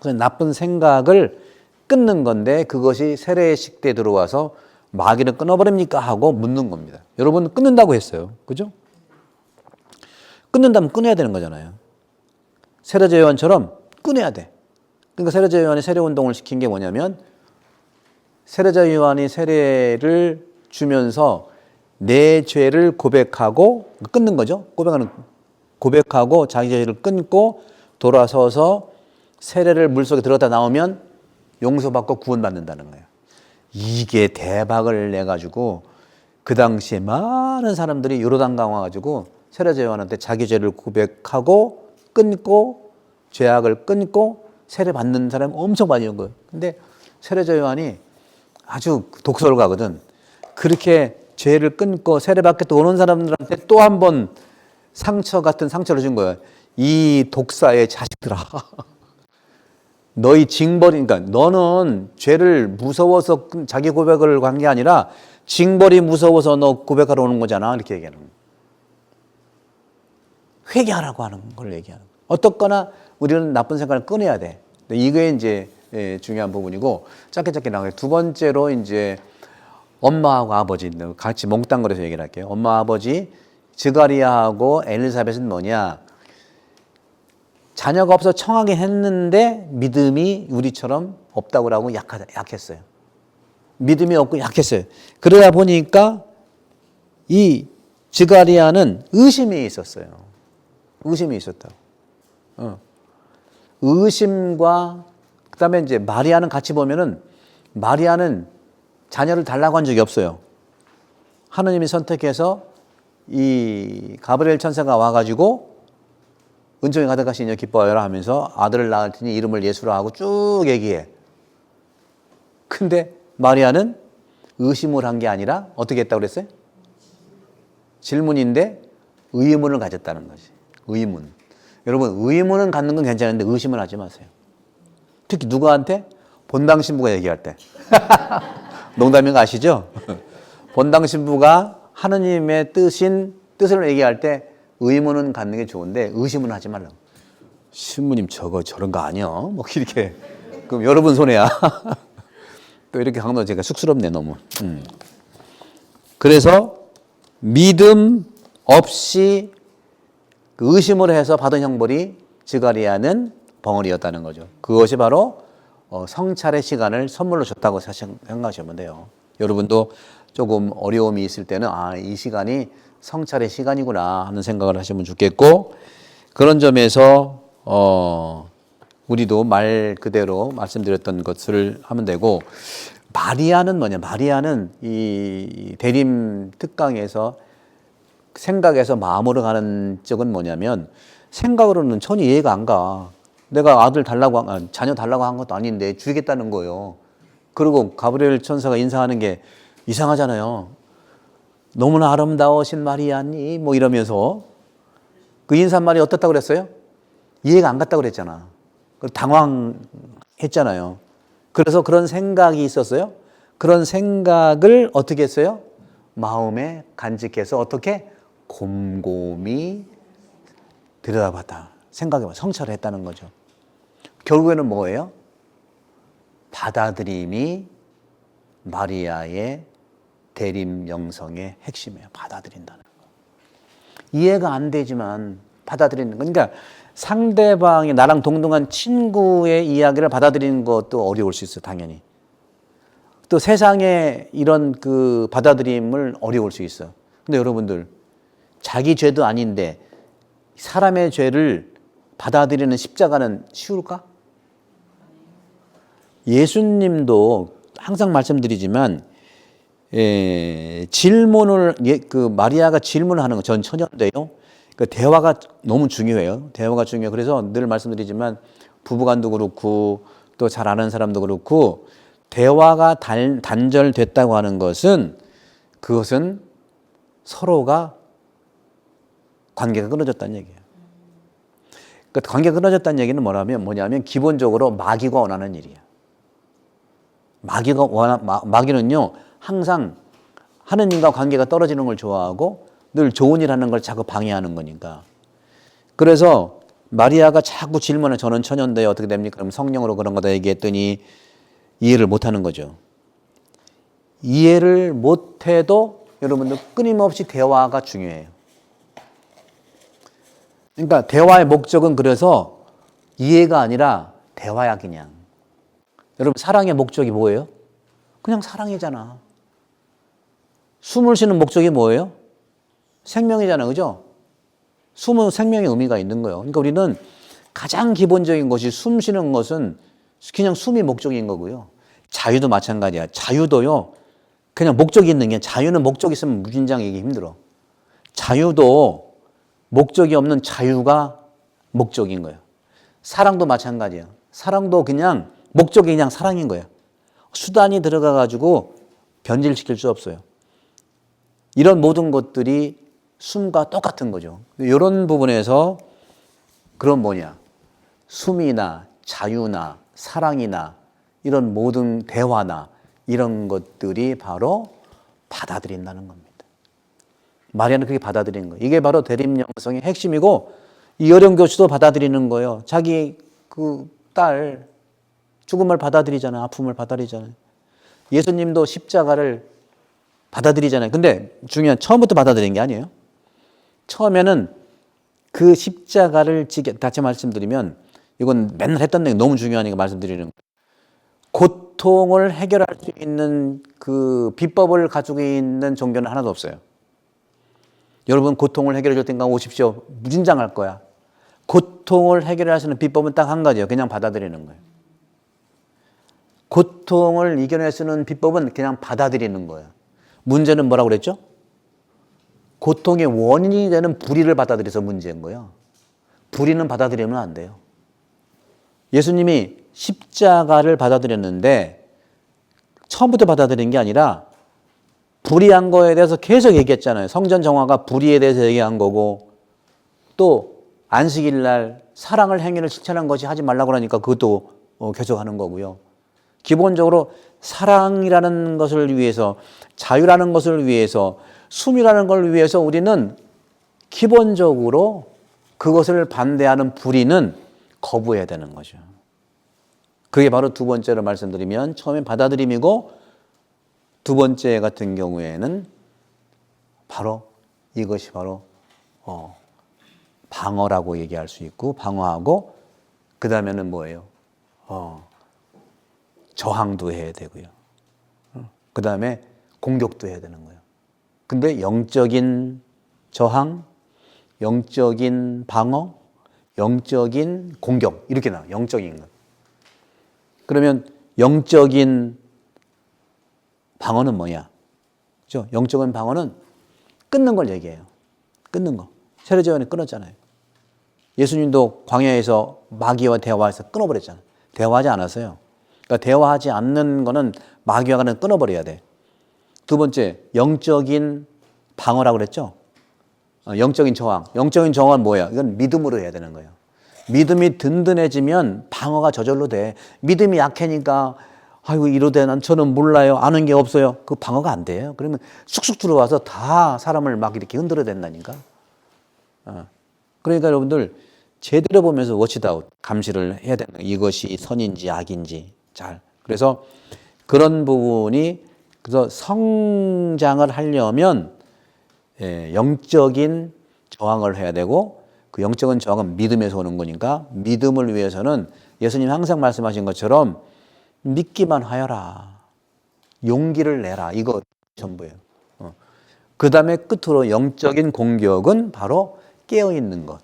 그래서 나쁜 생각을 끊는 건데 그것이 세례식 때 들어와서 마귀를 끊어버립니까? 하고 묻는 겁니다. 여러분 끊는다고 했어요. 그죠? 끊는다면 끊어야 되는 거잖아요. 세례자 요한처럼 끊어야 돼. 그러니까 세례자 요한이 세례 운동을 시킨 게 뭐냐면 세례자 요한이 세례를 주면서 내 죄를 고백하고 끊는 거죠. 고백하고 자기 죄를 끊고 돌아서서 세례를 물속에 들어갔다 나오면 용서받고 구원받는다는 거예요. 이게 대박을 내가지고 그 당시에 많은 사람들이 요르단강 와가지고 세례자 요한한테 자기 죄를 고백하고 끊고 죄악을 끊고 세례 받는 사람이 엄청 많이 온 거예요. 근데 세례자 요한이 아주 독설가거든. 그렇게 죄를 끊고 세례 받겠다 오는 사람들한테 또 한 번 상처 같은 상처를 준 거예요. 이 독사의 자식들아. 너희 징벌이, 그러니까 너는 죄를 무서워서 자기 고백을 한 게 아니라 징벌이 무서워서 너 고백하러 오는 거잖아. 이렇게 얘기하는 거예요. 회개하라고 하는 걸 얘기하는 거예요. 어떻거나 우리는 나쁜 생각을 끊어야 돼. 이게 이제 중요한 부분이고 짧게 나가요. 두 번째로 이제 엄마하고 아버지 같이 몽땅거려서 얘기를 할게요. 엄마 아버지 스가랴하고 엘리사벳은 뭐냐? 자녀가 없어 청하긴 했는데 믿음이 우리처럼 없다고 하고 약했어요. 믿음이 없고 약했어요. 그러다 보니까 이 스가랴는 의심이 있었어요. 의심이 있었다고. 의심과 그다음에 이제 마리아는 같이 보면은 마리아는 자녀를 달라고 한 적이 없어요. 하느님이 선택해서 이 가브리엘 천사가 와가지고 은총이 가득하시니 기뻐하여라 하면서 아들을 낳을 테니 이름을 예수라 하고 쭉 얘기해. 근데 마리아는 의심을 한 게 아니라 어떻게 했다고 그랬어요? 질문인데 의문을 가졌다는 거지. 의문. 여러분 의문은 갖는 건 괜찮은데 의심을 하지 마세요. 특히 누구한테? 본당 신부가 얘기할 때. 농담인 거 아시죠? 본당 신부가 하느님의 뜻을 얘기할 때 의문은 갖는 게 좋은데 의심은 하지 말라고. 신부님 저런 거 아니야? 뭐 이렇게. 그럼 여러분 손해야. 또 이렇게 강도 제가 쑥스럽네 너무. 그래서 믿음 없이 의심을 해서 받은 형벌이 스가랴는 벙어리였다는 거죠. 그것이 바로 성찰의 시간을 선물로 줬다고 생각하시면 돼요. 여러분도 조금 어려움이 있을 때는 이 시간이 성찰의 시간이구나 하는 생각을 하시면 좋겠고, 그런 점에서 우리도 말 그대로 말씀드렸던 것을 하면 되고, 마리아는 뭐냐? 마리아는 이 대림 특강에서 생각에서 마음으로 가는 쪽은 뭐냐면 생각으로는 전혀 이해가 안 가. 내가 자녀 달라고 한 것도 아닌데 주겠다는 거예요. 그리고 가브리엘 천사가 인사하는 게 이상하잖아요. 너무나 아름다우신 마리아니 뭐 이러면서 그 인사말이 어떻다고 그랬어요? 이해가 안 갔다고 그랬잖아. 당황했잖아요. 그래서 그런 생각이 있었어요. 그런 생각을 어떻게 했어요? 마음에 간직해서 어떻게 곰곰이 들여다봤다. 생각해봐. 성찰을 했다는 거죠. 결국에는 뭐예요? 받아들임이 마리아의 대림 영성의 핵심이에요. 받아들인다는 거. 이해가 안 되지만 받아들이는 거. 그러니까 상대방이 나랑 동등한 친구의 이야기를 받아들이는 것도 어려울 수 있어요. 당연히. 또 세상의 이런 그 받아들임을 어려울 수 있어요. 근데 여러분들, 자기 죄도 아닌데 사람의 죄를 받아들이는 십자가는 쉬울까? 예수님도 항상 말씀드리지만 질문을 그 마리아가 질문을 하는 거, 전 처녀인데요. 그 대화가 너무 중요해요. 대화가 중요해요. 그래서 늘 말씀드리지만 부부간도 그렇고 또 잘 아는 사람도 그렇고 대화가 단절됐다고 하는 것은 그것은 서로가 관계가 끊어졌다는 얘기예요. 그 관계가 끊어졌다는 얘기는 뭐냐면 기본적으로 마귀가 원하는 일이에요. 마귀는요 항상 하느님과 관계가 떨어지는 걸 좋아하고 늘 좋은 일 하는 걸 자꾸 방해하는 거니까. 그래서 마리아가 자꾸 질문을 저는 처녀인데 어떻게 됩니까? 그럼 성령으로 그런 거다 얘기했더니 이해를 못하는 거죠. 이해를 못해도 여러분들 끊임없이 대화가 중요해요. 그러니까 대화의 목적은 그래서 이해가 아니라 대화야 그냥. 여러분 사랑의 목적이 뭐예요? 그냥 사랑이잖아. 숨을 쉬는 목적이 뭐예요? 생명이잖아. 그죠? 숨은 생명의 의미가 있는 거예요. 그러니까 우리는 가장 기본적인 것이 숨 쉬는 것은 그냥 숨이 목적인 거고요. 자유도 마찬가지야. 자유도요. 그냥 목적이 있는 게 자유는 목적이 있으면 무진장이기 힘들어. 자유도 목적이 없는 자유가 목적인 거예요. 사랑도 마찬가지야. 사랑도 그냥 목적이 그냥 사랑인 거예요. 수단이 들어가 가지고 변질시킬 수 없어요. 이런 모든 것들이 숨과 똑같은 거죠. 이런 부분에서 그런 숨이나 자유나 사랑이나 이런 모든 대화나 이런 것들이 바로 받아들인다는 겁니다. 마리아는 그게 받아들이는 거예요. 이게 바로 대림영성의 핵심이고 이 여령 교수도 받아들이는 거예요. 자기 그 딸 죽음을 받아들이잖아요. 아픔을 받아들이잖아요. 예수님도 십자가를 받아들이잖아요. 근데 중요한 처음부터 받아들인 게 아니에요. 처음에는 그 십자가를 다시 말씀드리면 이건 맨날 했던 얘기 너무 중요하니까 말씀드리는 거예요. 고통을 해결할 수 있는 그 비법을 가지고 있는 종교는 하나도 없어요. 여러분 고통을 해결해 줄 때가 오십시오. 무진장할 거야. 고통을 해결할 수 있는 비법은 딱 한 가지예요. 그냥 받아들이는 거예요. 고통을 이겨낼 수 있는 비법은 그냥 받아들이는 거예요. 문제는 뭐라고 그랬죠? 고통의 원인이 되는 불의를 받아들여서 문제인 거예요. 불의는 받아들이면 안 돼요. 예수님이 십자가를 받아들였는데 처음부터 받아들인 게 아니라 불의한 거에 대해서 계속 얘기했잖아요. 성전 정화가 불의에 대해서 얘기한 거고 또 안식일 날 사랑을 행위를 실천한 것이 하지 말라고 하니까 그것도 계속 하는 거고요. 기본적으로 사랑이라는 것을 위해서 자유라는 것을 위해서 숨이라는 걸 위해서 우리는 기본적으로 그것을 반대하는 불의는 거부해야 되는 거죠. 그게 바로 두 번째로 말씀드리면 처음에 받아들임이고 두 번째 같은 경우에는 바로 이것이 바로 방어라고 얘기할 수 있고 방어하고 그 다음에는 뭐예요? 저항도 해야 되고요. 그 다음에 공격도 해야 되는 거예요. 근데 영적인 저항, 영적인 방어, 영적인 공격 이렇게 나와요. 영적인 것. 그러면 영적인 방어는 뭐냐? 그렇죠? 영적인 방어는 끊는 걸 얘기해요. 끊는 거. 세례요한이 끊었잖아요. 예수님도 광야에서 마귀와 대화해서 끊어버렸잖아요. 대화하지 않았어요. 그러니까 대화하지 않는 거는 마귀와는 끊어버려야 돼. 두 번째, 영적인 방어라고 그랬죠? 영적인 저항. 영적인 저항은 뭐야? 이건 믿음으로 해야 되는 거예요. 믿음이 든든해지면 방어가 저절로 돼. 믿음이 약해니까 아이고 이러대 난 저는 몰라요. 아는 게 없어요. 그 방어가 안 돼요. 그러면 쑥쑥 들어와서 다 사람을 막 이렇게 흔들어 댄다니까. 그러니까 여러분들 제대로 보면서 워치다웃 감시를 해야 되는 거예요. 이것이 선인지 악인지 잘. 그래서 그런 부분이 그래서 성장을 하려면 영적인 저항을 해야 되고 그 영적인 저항은 믿음에서 오는 거니까 믿음을 위해서는 예수님 항상 말씀하신 것처럼 믿기만 하여라. 용기를 내라. 이거 전부예요. 그 다음에 끝으로 영적인 공격은 바로 깨어있는 것.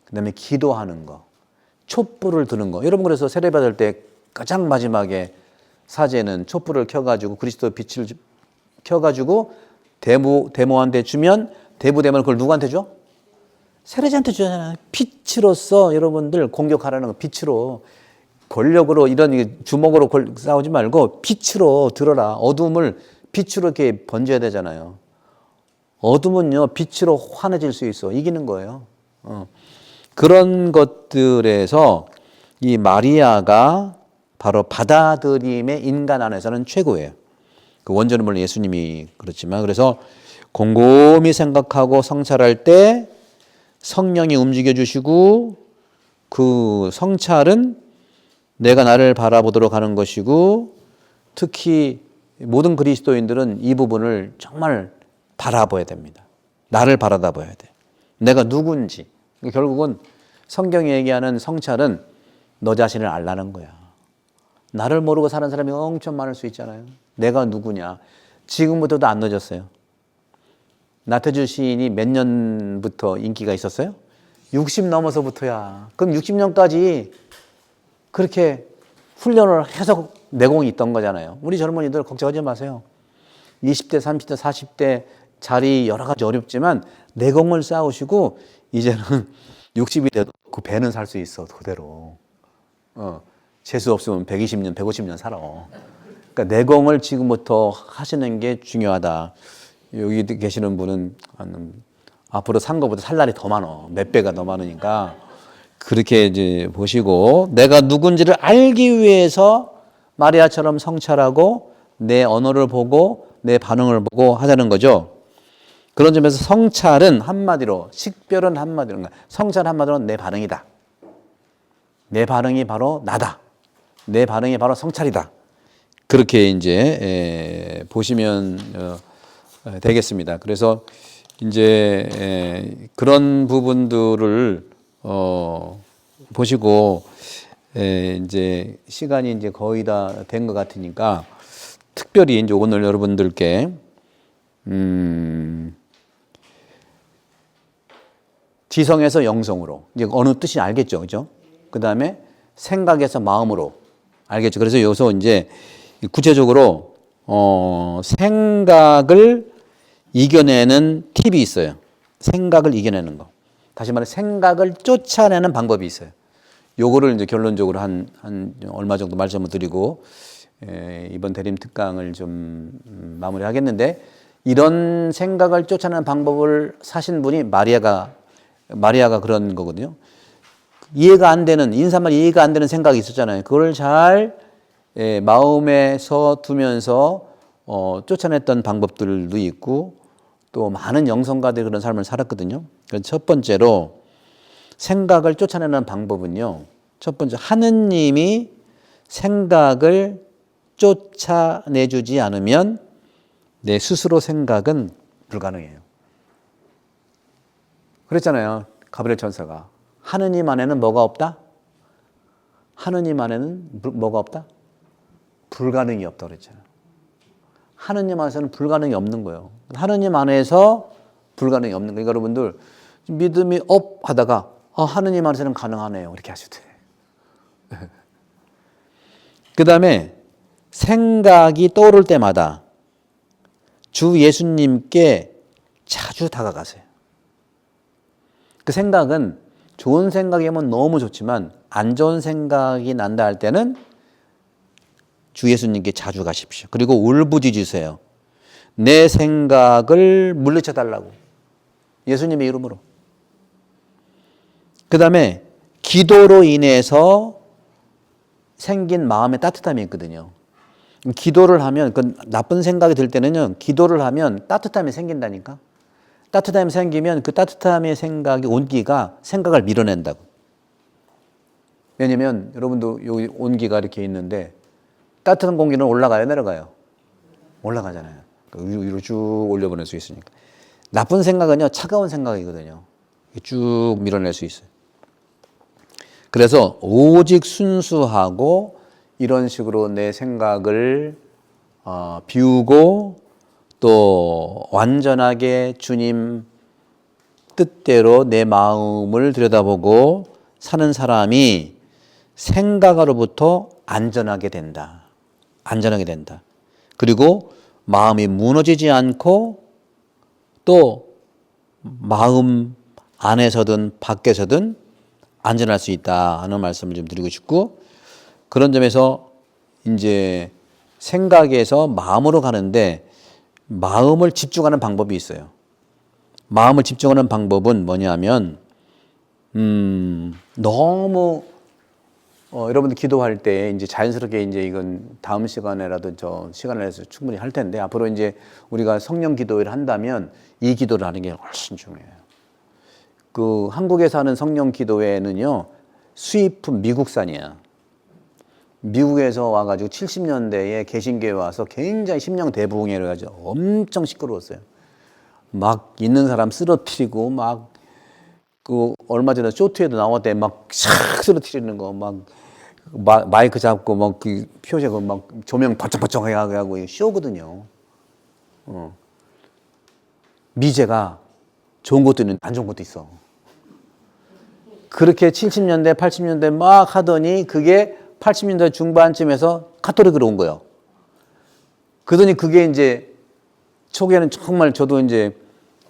그 다음에 기도하는 것. 촛불을 드는 것. 여러분 그래서 세례 받을 때 가장 마지막에 사제는 촛불을 켜가지고 그리스도 빛을 켜가지고 데모한테 주면 대부되면 그걸 누구한테 줘? 세례자한테 주잖아요. 빛으로서 여러분들 공격하라는 거. 빛으로. 권력으로 이런 주먹으로 싸우지 말고 빛으로 들어라. 어둠을 빛으로 이렇게 번져야 되잖아요. 어둠은요 빛으로 환해질 수 있어. 이기는 거예요. 그런 것들에서 이 마리아가 바로 받아들임의 인간 안에서는 최고예요. 그 원전은 물론 예수님이 그렇지만 그래서 곰곰이 생각하고 성찰할 때 성령이 움직여 주시고 그 성찰은 내가 나를 바라보도록 하는 것이고 특히 모든 그리스도인들은 이 부분을 정말 바라봐야 됩니다. 나를 바라다봐야 돼. 내가 누군지. 결국은 성경이 얘기하는 성찰은 너 자신을 알라는 거야. 나를 모르고 사는 사람이 엄청 많을 수 있잖아요. 내가 누구냐. 지금부터도 안 늦었어요. 나태주 시인이 몇 년부터 인기가 있었어요? 60 넘어서부터야. 그럼 60년까지 그렇게 훈련을 해서 내공이 있던 거잖아요. 우리 젊은이들 걱정하지 마세요. 20대, 30대, 40대 자리 여러 가지 어렵지만 내공을 쌓으시고 이제는 60이 돼도 그 배는 살 수 있어 그대로. 재수 없으면 120년, 150년 살아. 그러니까 내공을 지금부터 하시는 게 중요하다. 여기 계시는 분은 앞으로 산 것보다 살 날이 더 많어. 몇 배가 더 많으니까 그렇게 이제 보시고 내가 누군지를 알기 위해서 마리아처럼 성찰하고 내 언어를 보고 내 반응을 보고 하자는 거죠. 그런 점에서 성찰은 한마디로 식별은 한마디로 성찰 한마디로는 내 반응이다. 내 반응이 바로 나다. 내 반응이 바로 성찰이다. 그렇게 이제 보시면 되겠습니다. 그래서 이제 그런 부분들을 보시고 이제 시간이 이제 거의 다 된 것 같으니까 특별히 이제 오늘 여러분들께 지성에서 영성으로 이제 어느 뜻인지 알겠죠, 그죠? 그 다음에 생각에서 마음으로 알겠죠. 그래서 여기서 이제 구체적으로 생각을 이겨내는 팁이 있어요. 생각을 이겨내는 거. 다시 말해 생각을 쫓아내는 방법이 있어요. 요거를 이제 결론적으로 한 얼마 정도 말씀을 드리고 이번 대림 특강을 좀 마무리하겠는데 이런 생각을 쫓아내는 방법을 사신 분이 마리아가 그런 거거든요. 이해가 안 되는 인사말 이해가 안 되는 생각이 있었잖아요. 그걸 잘 마음에서 두면서 쫓아냈던 방법들도 있고 또 많은 영성가들이 그런 삶을 살았거든요. 그래서 첫 번째로 생각을 쫓아내는 방법은요. 첫 번째 하느님이 생각을 쫓아내주지 않으면 내 스스로 생각은 불가능해요. 그랬잖아요. 가브리엘 천사가 하느님 안에는 뭐가 없다? 하느님 안에는 뭐가 없다? 불가능이 없다 그랬잖아요. 하느님 안에서는 불가능이 없는 거예요. 하느님 안에서 불가능이 없는 거예요. 그러니까 여러분들 믿음이 업 하다가 하느님 안에서는 가능하네요. 이렇게 하셔도 돼요. 그 다음에 생각이 떠오를 때마다 주 예수님께 자주 다가가세요. 그 생각은 좋은 생각이면 너무 좋지만 안 좋은 생각이 난다 할 때는 주 예수님께 자주 가십시오. 그리고 울부짖으세요. 내 생각을 물리쳐 달라고. 예수님의 이름으로. 그 다음에 기도로 인해서 생긴 마음의 따뜻함이 있거든요. 기도를 하면 그 나쁜 생각이 들 때는요. 기도를 하면 따뜻함이 생긴다니까. 따뜻함이 생기면 그 따뜻함의 생각이 온기가 생각을 밀어낸다고. 왜냐면 여러분도 여기 온기가 이렇게 있는데 따뜻한 공기는 올라가요, 내려가요? 올라가잖아요. 위로 쭉 올려보낼 수 있으니까. 나쁜 생각은요, 차가운 생각이거든요. 쭉 밀어낼 수 있어요. 그래서 오직 순수하고 이런 식으로 내 생각을 비우고 또 완전하게 주님 뜻대로 내 마음을 들여다보고 사는 사람이 생각으로부터 안전하게 된다. 안전하게 된다. 그리고 마음이 무너지지 않고 또 마음 안에서든 밖에서든 안전할 수 있다 하는 말씀을 좀 드리고 싶고, 그런 점에서 이제 생각에서 마음으로 가는데 마음을 집중하는 방법이 있어요. 마음을 집중하는 방법은 뭐냐면 너무 여러분들 기도할 때 이제 자연스럽게 이제 이건 다음 시간에라도 저 시간을 내서 충분히 할 텐데, 앞으로 이제 우리가 성령 기도를 한다면 이 기도를 하는 게 훨씬 중요해요. 그 한국에서 하는 성령 기도회는요, 수입품 미국산이야. 미국에서 와가지고 70년대에 개신교에 와서 굉장히 심령 대부흥회를 가지고 엄청 시끄러웠어요. 막 있는 사람 쓰러뜨리고 막 그 얼마 전에 쇼트에도 나왔대 막 샥 쓰러뜨리는 거 막 마이크 잡고 막 그 표제고 막 조명 번쩍번쩍 하고 쇼거든요. 미제가 좋은 것도 있는데 안 좋은 것도 있어. 그렇게 70년대, 80년대 막 하더니 그게 80년대 중반쯤에서 카톨릭으로 온 거예요. 그러더니 그게 이제 초기에는 정말 저도 이제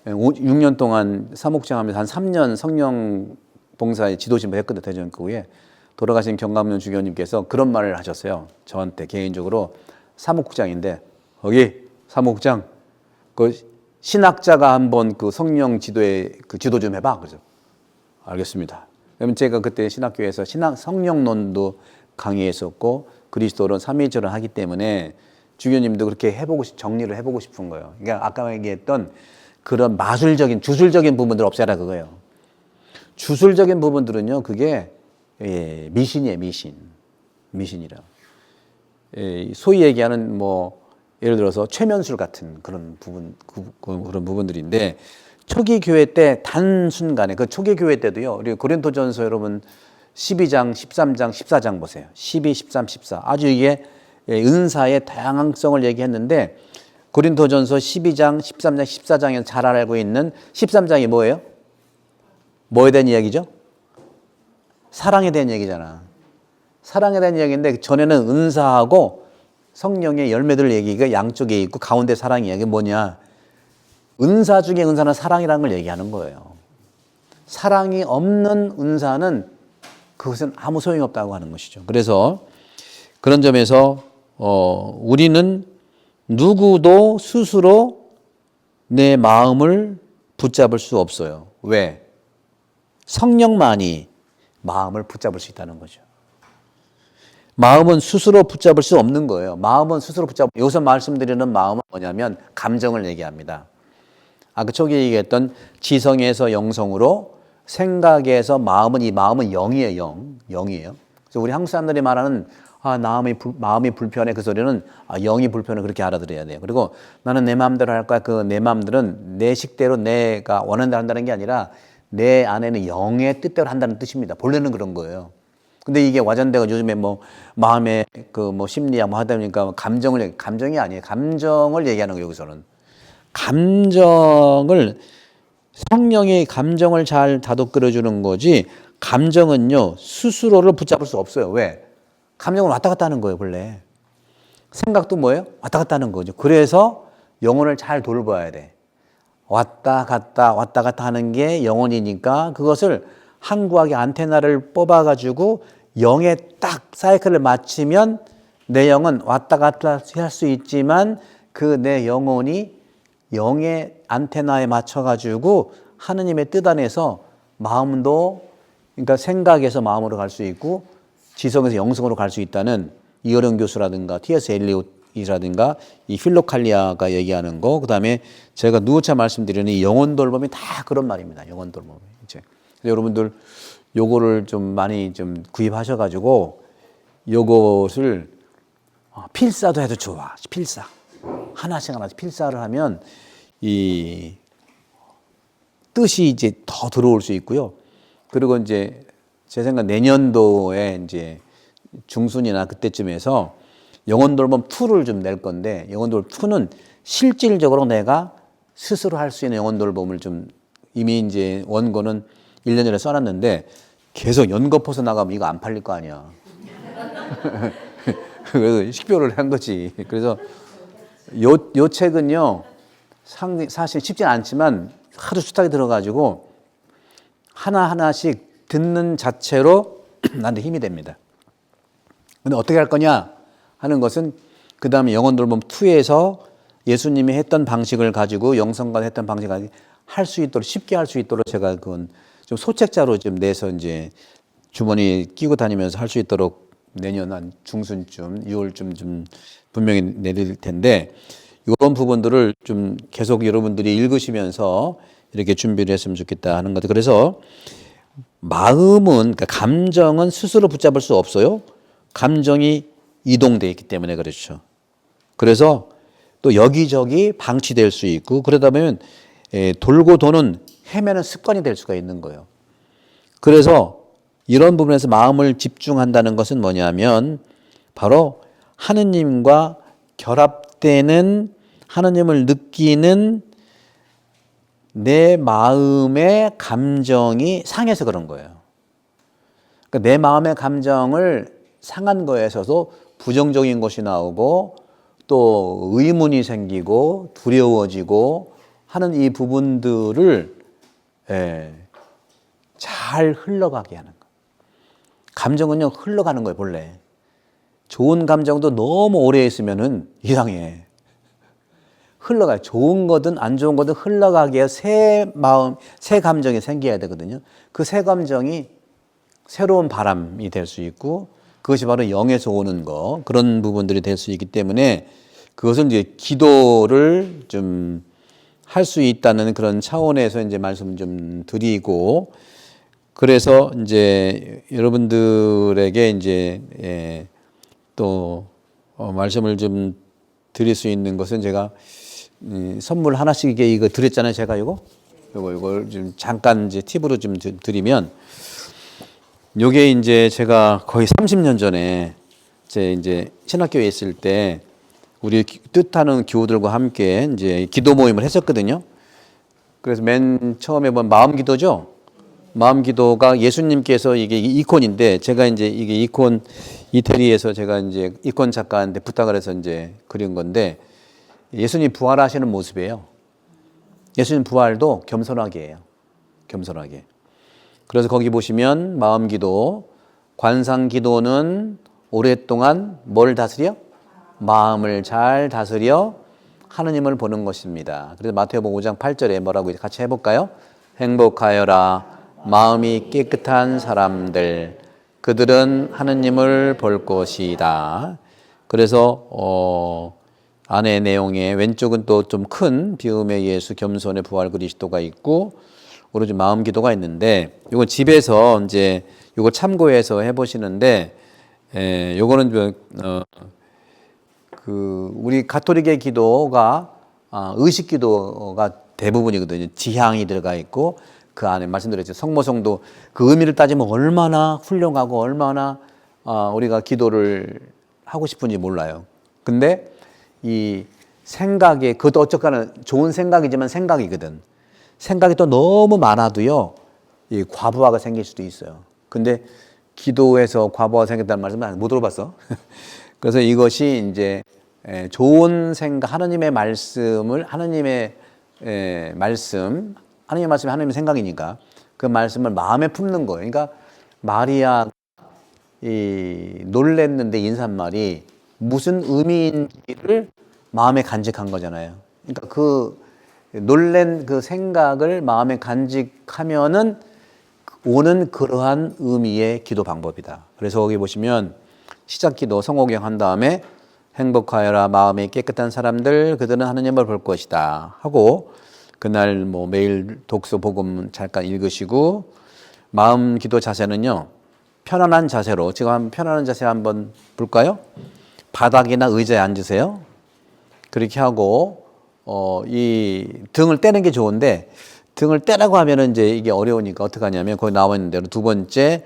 6년 동안 사목장 하면서 한 3년 성령 봉사의 지도진을 했거든요. 대전교회. 돌아가신 경감년 주교님께서 그런 말을 하셨어요. 저한테 개인적으로 사목장인데, 거기 사목장 그 신학자가 한번 그 성령 지도에 그 지도 좀 해봐. 그래서 알겠습니다. 그러면 제가 그때 신학교에서 성령론도 강의했었고 그리스도론 삼위일체론 하기 때문에 주교님도 그렇게 정리를 해보고 싶은 거예요. 그러니까 아까 얘기했던 그런 마술적인 주술적인 부분들 없애라 그거예요. 주술적인 부분들은요, 그게 미신이에요, 미신이라. 소위 얘기하는 뭐 예를 들어서 최면술 같은 그런 그런 부분들인데, 초기 교회 때 단순간에 그 초기 교회 때도요, 우리 고린도전서 여러분 12장, 13장, 14장 보세요. 12, 13, 14. 아주 이게 은사의 다양성을 얘기했는데, 고린도전서 12장, 13장, 14장에서 잘 알고 있는 13장이 뭐예요? 뭐에 대한 이야기죠? 사랑에 대한 얘기잖아. 사랑에 대한 이야기인데 전에는 은사하고 성령의 열매들 얘기가 양쪽에 있고 가운데 사랑 이야기 뭐냐? 은사 중에 은사는 사랑이라는 걸 얘기하는 거예요. 사랑이 없는 은사는 그것은 아무 소용이 없다고 하는 것이죠. 그래서 그런 점에서 우리는 누구도 스스로 내 마음을 붙잡을 수 없어요. 왜? 성령만이 마음을 붙잡을 수 있다는 거죠. 마음은 스스로 붙잡을 수 없는 거예요. 마음은 스스로 여기서 말씀드리는 마음은 뭐냐면 감정을 얘기합니다. 아까 초기 얘기했던 지성에서 영성으로, 생각에서 마음은, 이 마음은 영이에요. 영이에요. 그래서 우리 한국 사람들이 말하는 마음이 불편해, 그 소리는 영이 불편해, 그렇게 알아들어야 돼요. 그리고 나는 내 마음대로 할 거야. 그 내 마음들은 내 식대로 내가 원하는 대로 한다는 게 아니라 내 안에는 영의 뜻대로 한다는 뜻입니다. 본래는 그런 거예요. 근데 이게 와전되고 요즘에 뭐 마음의 그 뭐 심리학 뭐 하다 보니까 감정이 아니에요. 감정을 얘기하는 거예요. 여기서는 성령의 감정을 잘 다독거려 주는 거지, 감정은요 스스로를 붙잡을 수 없어요. 왜? 감정은 왔다 갔다 하는 거예요. 원래 생각도 뭐예요? 왔다 갔다 하는 거죠. 그래서 영혼을 잘 돌봐야 돼. 왔다 갔다 하는 게 영혼이니까 그것을 한구하게 안테나를 뽑아가지고 영에 딱 사이클을 맞추면 내 영은 왔다 갔다 할 수 있지만 그 내 영혼이 영의 안테나에 맞춰가지고 하느님의 뜻 안에서 마음도, 그러니까 생각에서 마음으로 갈 수 있고 지성에서 영성으로 갈 수 있다는 이어령 교수라든가 T.S. 엘리엇이라든가 이 필로칼리아가 얘기하는 거, 그 다음에 제가 누차 말씀드리는 이 영혼 돌봄이 다 그런 말입니다. 영혼 돌봄. 이제 여러분들 요거를 좀 많이 좀 구입하셔가지고 요것을 필사도 해도 좋아. 필사 하나씩 필사를 하면 이 뜻이 이제 더 들어올 수 있고요. 그리고 이제 제 생각 내년도에 이제 중순이나 그때쯤에서 영혼돌봄 2를 좀 낼 건데, 영혼돌봄 2는 실질적으로 내가 스스로 할 수 있는 영혼돌봄을 좀 이미 이제 원고는 1년 전에 써놨는데 계속 연거푸서 나가면 이거 안 팔릴 거 아니야. 그래서 식별을 한 거지. 그래서 요 책은요, 사실 쉽진 않지만 하도 수탁이 들어가지고 하나하나씩 듣는 자체로 나한테 힘이 됩니다. 근데 어떻게 할 거냐 하는 것은 그 다음에 영혼돌봄 2에서 예수님이 했던 방식을 가지고 영성과 했던 방식을 가지고 할 수 있도록, 쉽게 할 수 있도록 제가 그건 좀 소책자로 좀 내서 이제 주머니에 끼고 다니면서 할 수 있도록 내년 한 중순쯤, 6월쯤 좀 분명히 내릴 텐데, 이런 부분들을 좀 계속 여러분들이 읽으시면서 이렇게 준비를 했으면 좋겠다 하는 것. 그래서 마음은, 그러니까 감정은 스스로 붙잡을 수 없어요. 감정이 이동돼 있기 때문에 그렇죠. 그래서 또 여기저기 방치될 수 있고, 그러다 보면 돌고 도는 헤매는 습관이 될 수가 있는 거예요. 그래서 이런 부분에서 마음을 집중한다는 것은 뭐냐면 바로 하느님과 결합되는, 하느님을 느끼는 내 마음의 감정이 상해서 그런 거예요. 그러니까 내 마음의 감정을 상한 거에서도 부정적인 것이 나오고 또 의문이 생기고 두려워지고 하는 이 부분들을 잘 흘러가게 하는 거예요. 감정은요, 흘러가는 거예요, 본래. 좋은 감정도 너무 오래 있으면은 이상해. 흘러가요. 좋은 거든 안 좋은 거든 흘러가기에 새 마음, 새 감정이 생겨야 되거든요. 그 새 감정이 새로운 바람이 될 수 있고, 그것이 바로 영에서 오는 거, 그런 부분들이 될 수 있기 때문에 그것은 이제 기도를 좀 할 수 있다는 그런 차원에서 이제 말씀을 좀 드리고, 그래서 이제 여러분들에게 이제 또 말씀을 좀 드릴 수 있는 것은, 제가 선물 하나씩 이거 드렸잖아요. 제가 이걸 좀 잠깐 이제 팁으로 좀 드리면, 요게 이제 제가 거의 30년 전에 제 이제 신학교에 있을 때 우리 뜻하는 교우들과 함께 이제 기도 모임을 했었거든요. 그래서 맨 처음에 본 마음 기도죠. 마음 기도가 예수님께서 이게 이콘인데, 제가 이제 이게 이콘 이태리에서 제가 이제 이콘 작가한테 부탁을 해서 이제 그린 건데, 예수님 부활하시는 모습이에요. 예수님 부활도 겸손하게 해요. 겸손하게. 그래서 거기 보시면 마음 기도, 관상 기도는 오랫동안 뭘 다스려? 마음을 잘 다스려 하느님을 보는 것입니다. 그래서 마태복음 5장 8절에 뭐라고 같이 해볼까요? 행복하여라 마음이 깨끗한 사람들, 그들은 하느님을 볼 것이다. 그래서 안에 내용에 왼쪽은 또 좀 큰 비음의 예수, 겸손의 부활 그리스도가 있고, 오른쪽 마음 기도가 있는데, 이거 집에서 이제 이거 참고해서 해보시는데, 요거는 우리 가톨릭의 기도가 의식 기도가 대부분이거든요. 지향이 들어가 있고, 그 안에 말씀드렸죠. 성모성도 그 의미를 따지면 얼마나 훌륭하고 얼마나 우리가 기도를 하고 싶은지 몰라요. 근데 이 생각에, 그것도 어쨌거나 좋은 생각이지만 생각이거든. 생각이 또 너무 많아도요, 이 과부하가 생길 수도 있어요. 근데 기도에서 과부하가 생겼다는 말씀은 못 들어봤어. 그래서 이것이 이제 좋은 생각, 하나님의 말씀을, 하나님의 말씀이 하나님의 생각이니까 그 말씀을 마음에 품는 거예요. 그러니까 마리아 놀랬는데 인사말이 무슨 의미인지를 마음에 간직한 거잖아요. 그러니까 그 놀란 그 생각을 마음에 간직하면은 오는 그러한 의미의 기도 방법이다. 그래서 거기 보시면 시작 기도 성호경 한 다음에 행복하여라 마음이 깨끗한 사람들, 그들은 하느님을 볼 것이다 하고, 그날 뭐 매일 독서 복음 잠깐 읽으시고, 마음 기도 자세는요, 편안한 자세로, 지금 편안한 자세 한번 볼까요? 바닥이나 의자에 앉으세요. 그렇게 하고, 이 등을 떼는 게 좋은데, 등을 떼라고 하면은 이제 이게 어려우니까 어떻게 하냐면, 거기 나와 있는 대로 두 번째,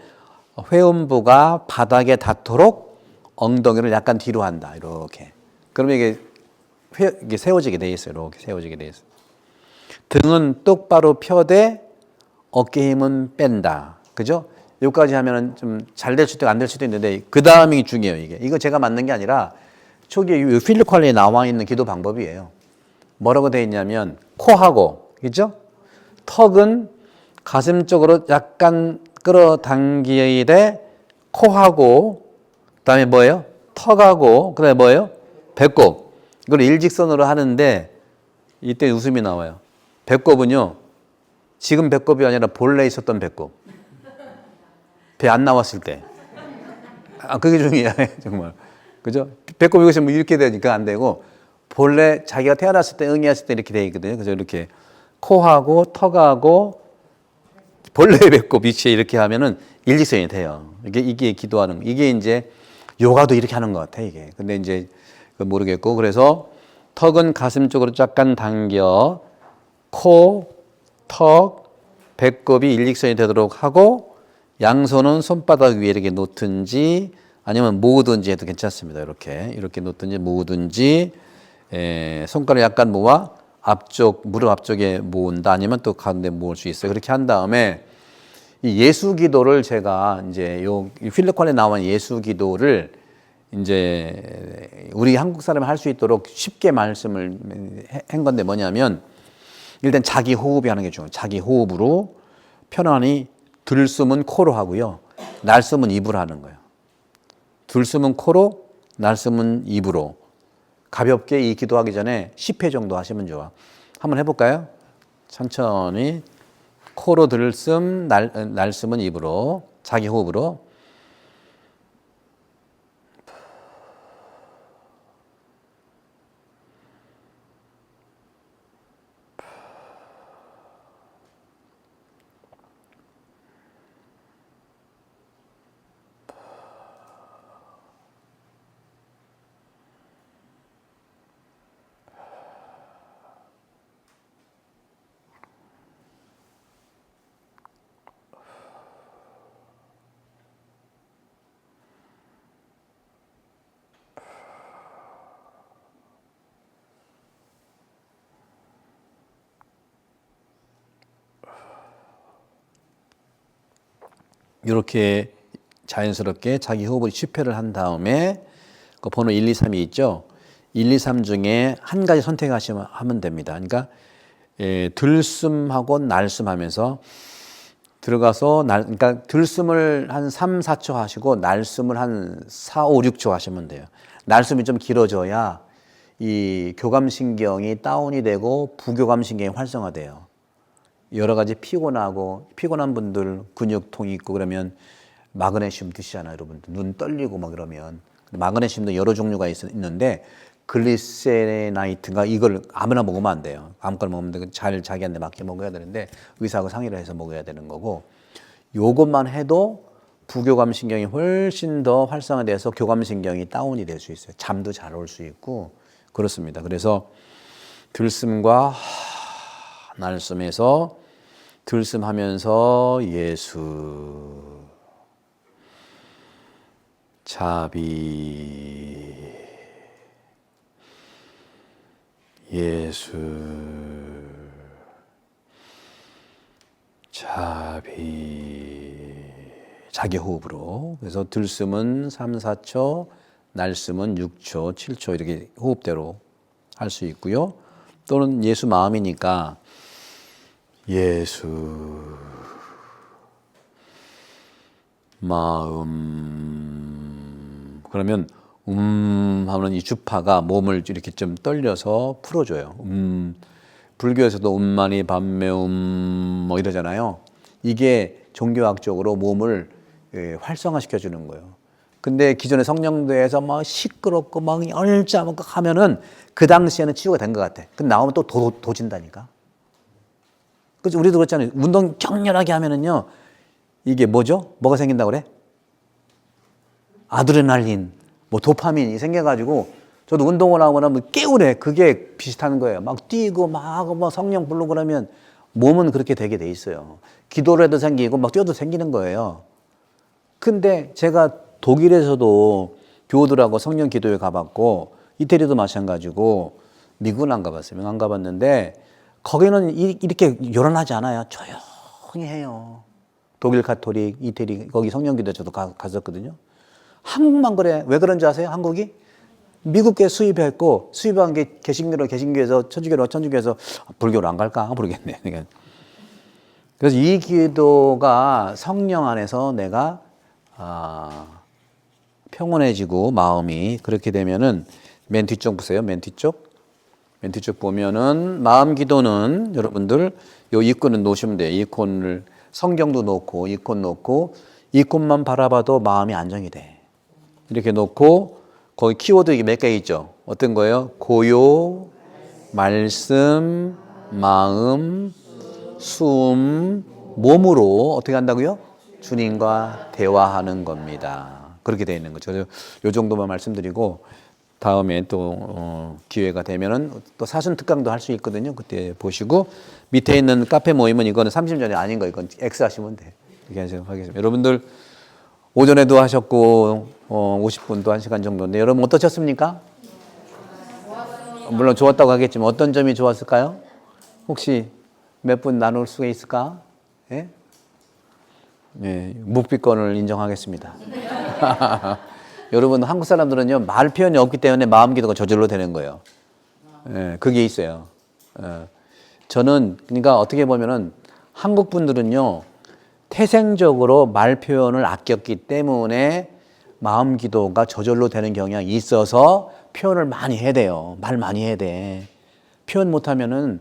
회음부가 바닥에 닿도록 엉덩이를 약간 뒤로 한다. 이렇게. 그러면 이게 세워지게 돼 있어요. 이렇게 세워지게 돼 있어요. 등은 똑바로 펴되 어깨 힘은 뺀다. 그죠? 여기까지 하면은 좀 잘 될 수도 안 될 수도 있는데 그 다음이 중요해요. 이거 제가 만든 게 아니라 초기에 필립 컬리에 나와 있는 기도 방법이에요. 뭐라고 돼 있냐면 코하고, 그죠? 턱은 가슴 쪽으로 약간 끌어당기되 코하고, 그다음에 뭐예요? 턱하고, 그다음에 뭐예요? 배꼽. 이걸 일직선으로 하는데 이때 웃음이 나와요. 배꼽은요, 지금 배꼽이 아니라 본래 있었던 배꼽. 배 안 나왔을 때. 그게 중요해요, 정말. 그죠? 배꼽 이것이 뭐 이렇게 되니까 안 되고, 본래 자기가 태어났을 때, 응애했을 때 이렇게 돼 있거든요. 그래서 이렇게 코하고 턱하고 본래의 배꼽 위치에 이렇게 하면은 일직선이 돼요. 이게 기도하는, 이게 이제 요가도 이렇게 하는 것 같아, 이게. 근데 이제 모르겠고, 그래서 턱은 가슴 쪽으로 약간 당겨, 코, 턱, 배꼽이 일직선이 되도록 하고, 양손은 손바닥 위에 이렇게 놓든지, 아니면 모으든지 해도 괜찮습니다. 이렇게 놓든지 모으든지, 손가락 약간 모아 앞쪽, 무릎 앞쪽에 모은다. 아니면 또 가운데 모을 수 있어요. 그렇게 한 다음에 이 예수 기도를 제가 이제 필립 컬리에 나온 예수 기도를 이제 우리 한국 사람이 할 수 있도록 쉽게 말씀을 한 건데 뭐냐면, 일단 자기 호흡이 하는 게 중요해요. 자기 호흡으로 편안히 들숨은 코로 하고요. 날숨은 입으로 하는 거예요. 들숨은 코로, 날숨은 입으로. 가볍게 이 기도하기 전에 10회 정도 하시면 좋아. 한번 해볼까요? 천천히 코로 들숨, 날숨은 입으로, 자기 호흡으로. 이렇게 자연스럽게 자기 호흡을 10회를 한 다음에 그 번호 1, 2, 3이 있죠. 1, 2, 3 중에 한 가지 선택하시면 됩니다. 그러니까 들숨하고 날숨하면서 들어가서 그러니까 들숨을 한 3, 4초 하시고 날숨을 한 4, 5, 6초 하시면 돼요. 날숨이 좀 길어져야 이 교감신경이 다운이 되고 부교감신경이 활성화돼요. 여러 가지 피곤한 분들 근육통이 있고 그러면 마그네슘 드시잖아요, 여러분들. 눈 떨리고 막 그러면. 마그네슘도 여러 종류가 있는데 글리세나이트인가 이걸 아무나 먹으면 안 돼요. 아무거나 먹으면 되고 잘 자기한테 맞게 먹어야 되는데 의사하고 상의를 해서 먹어야 되는 거고, 요것만 해도 부교감신경이 훨씬 더 활성화돼서 교감신경이 다운이 될 수 있어요. 잠도 잘 올 수 있고 그렇습니다. 그래서 들숨과 날숨에서 들숨하면서 예수, 자비, 예수, 자비, 자기 호흡으로. 그래서 들숨은 3, 4초, 날숨은 6초, 7초 이렇게 호흡대로 할 수 있고요. 또는 예수 마음이니까 예수 마음, 그러면 하면 이 주파가 몸을 이렇게 좀 떨려서 풀어줘요. 불교에서도 음마니 밤매 뭐 이러잖아요. 이게 종교학적으로 몸을 활성화시켜 주는 거예요. 근데 기존의 성령대에서 막 시끄럽고 막 얼짱먹고 하면은 그 당시에는 치유가 된 것 같아. 근데 나오면 또 도진다니까. 그래서 우리도 그렇잖아요. 운동 격렬하게 하면은요, 이게 뭐죠? 뭐가 생긴다고 그래? 아드레날린, 뭐 도파민이 생겨가지고 저도 운동을 하고 나면 깨우래. 그게 비슷한 거예요. 막 뛰고 막 성령 부르고 그러면 몸은 그렇게 되게 돼 있어요. 기도를 해도 생기고 막 뛰어도 생기는 거예요. 근데 제가 독일에서도 교우들하고 성령 기도회 가봤고 이태리도 마찬가지고 미국은 안 가봤어요. 안 가봤는데 거기는 이렇게 요란하지 않아요. 조용히 해요. 독일 가톨릭, 이태리 거기 성령 기도회 저도 갔었거든요. 한국만 그래. 왜 그런지 아세요? 한국이? 미국에 수입했고 수입한 게 개신교에서 천주교에서 불교로 안 갈까? 모르겠네. 그래서 이 기도가 성령 안에서 내가 평온해지고 마음이 그렇게 되면은 맨 뒤쪽 보세요. 맨 뒤쪽 보면은 마음 기도는 여러분들 요 이콘을 놓으시면 돼요. 이콘을 성경도 놓고 이콘 놓고 이콘만 바라봐도 마음이 안정이 돼. 이렇게 놓고 거기 키워드 몇 개 있죠. 어떤 거예요? 고요, 말씀, 마음, 숨, 몸으로 어떻게 한다고요? 주님과 대화하는 겁니다. 그렇게 되어 있는 거죠. 요 정도만 말씀드리고 다음에 또 기회가 되면은 또 사순 특강도 할 수 있거든요. 그때 보시고 밑에 있는 카페 모임은 이거는 30년이 아닌 거 이건 X 하시면 돼. 이렇게 하겠습니다. 여러분들 오전에도 하셨고 50분도 1시간 정도인데 여러분 어떠셨습니까? 물론 좋았다고 하겠지만 어떤 점이 좋았을까요? 혹시 몇 분 나눌 수 있을까? 예? 예, 묵비권을 인정하겠습니다. 여러분 한국 사람들은요 말 표현이 없기 때문에 마음 기도가 저절로 되는 거예요. 예, 그게 있어요. 예. 저는 그러니까 어떻게 보면은 한국 분들은요 태생적으로 말 표현을 아꼈기 때문에 마음 기도가 저절로 되는 경향이 있어서 표현을 많이 해야 돼요. 말 많이 해야 돼. 표현 못하면은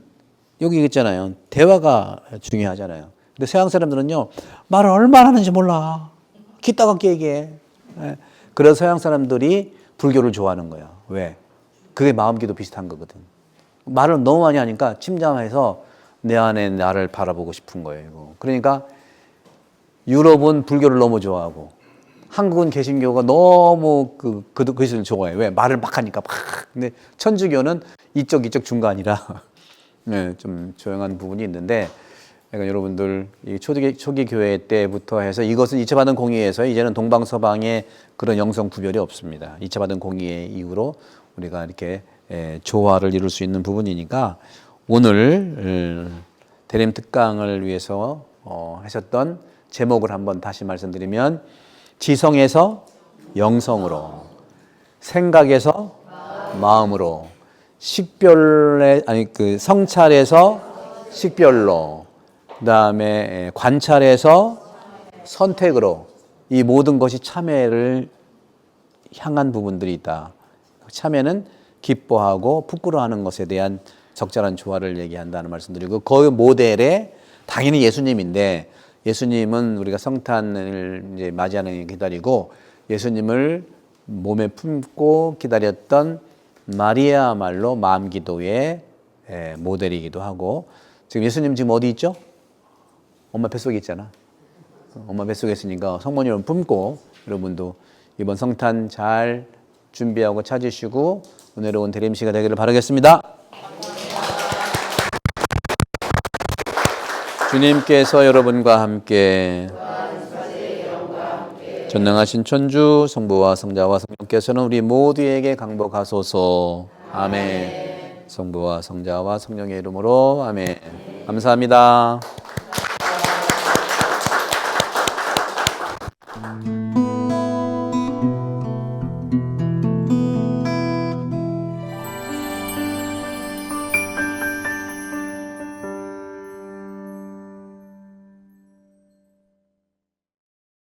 여기 있잖아요. 대화가 중요하잖아요. 근데 서양 사람들은요 말을 얼마나 하는지 몰라. 기따갑게 얘기해. 예. 그래서 서양 사람들이 불교를 좋아하는 거예요. 왜? 그게 마음 기도 비슷한 거거든. 말을 너무 많이 하니까 침잠해서 내 안에 나를 바라보고 싶은 거예요. 그러니까 유럽은 불교를 너무 좋아하고 한국은 개신교가 너무 그것을 좋아해요. 왜? 말을 막 하니까 막. 근데 천주교는 이쪽 중간이라 네, 좀 조용한 부분이 있는데 그러니까 여러분들 이 초기 교회 때부터 해서 이것은 2차 받은 공의에서 이제는 동방서방의 그런 영성 구별이 없습니다. 2차 받은 공의의 이후로 우리가 이렇게 조화를 이룰 수 있는 부분이니까 오늘 대림 특강을 위해서 하셨던 제목을 한번 다시 말씀드리면 지성에서 영성으로, 생각에서 마음으로, 성찰에서 식별로, 그다음에 관찰에서 선택으로 이 모든 것이 참회를 향한 부분들이 있다. 참회는 기뻐하고 부끄러워하는 것에 대한 적절한 조화를 얘기한다는 말씀드리고 그 모델에 당연히 예수님인데 예수님은 우리가 성탄을 이제 맞이하는 기다리고 예수님을 몸에 품고 기다렸던 마리아야말로 마음 기도의 모델이기도 하고 지금 예수님 지금 어디 있죠? 엄마 뱃속에 있잖아. 엄마 뱃속에 있으니까 성모님을 품고 여러분도 이번 성탄 잘 준비하고 찾으시고 은혜로운 대림시가 되기를 바라겠습니다. 주님께서 여러분과 함께 전능하신 천주 성부와 성자와 성령께서는 우리 모두에게 강복하소서. 아멘. 성부와 성자와 성령의 이름으로 아멘. 감사합니다.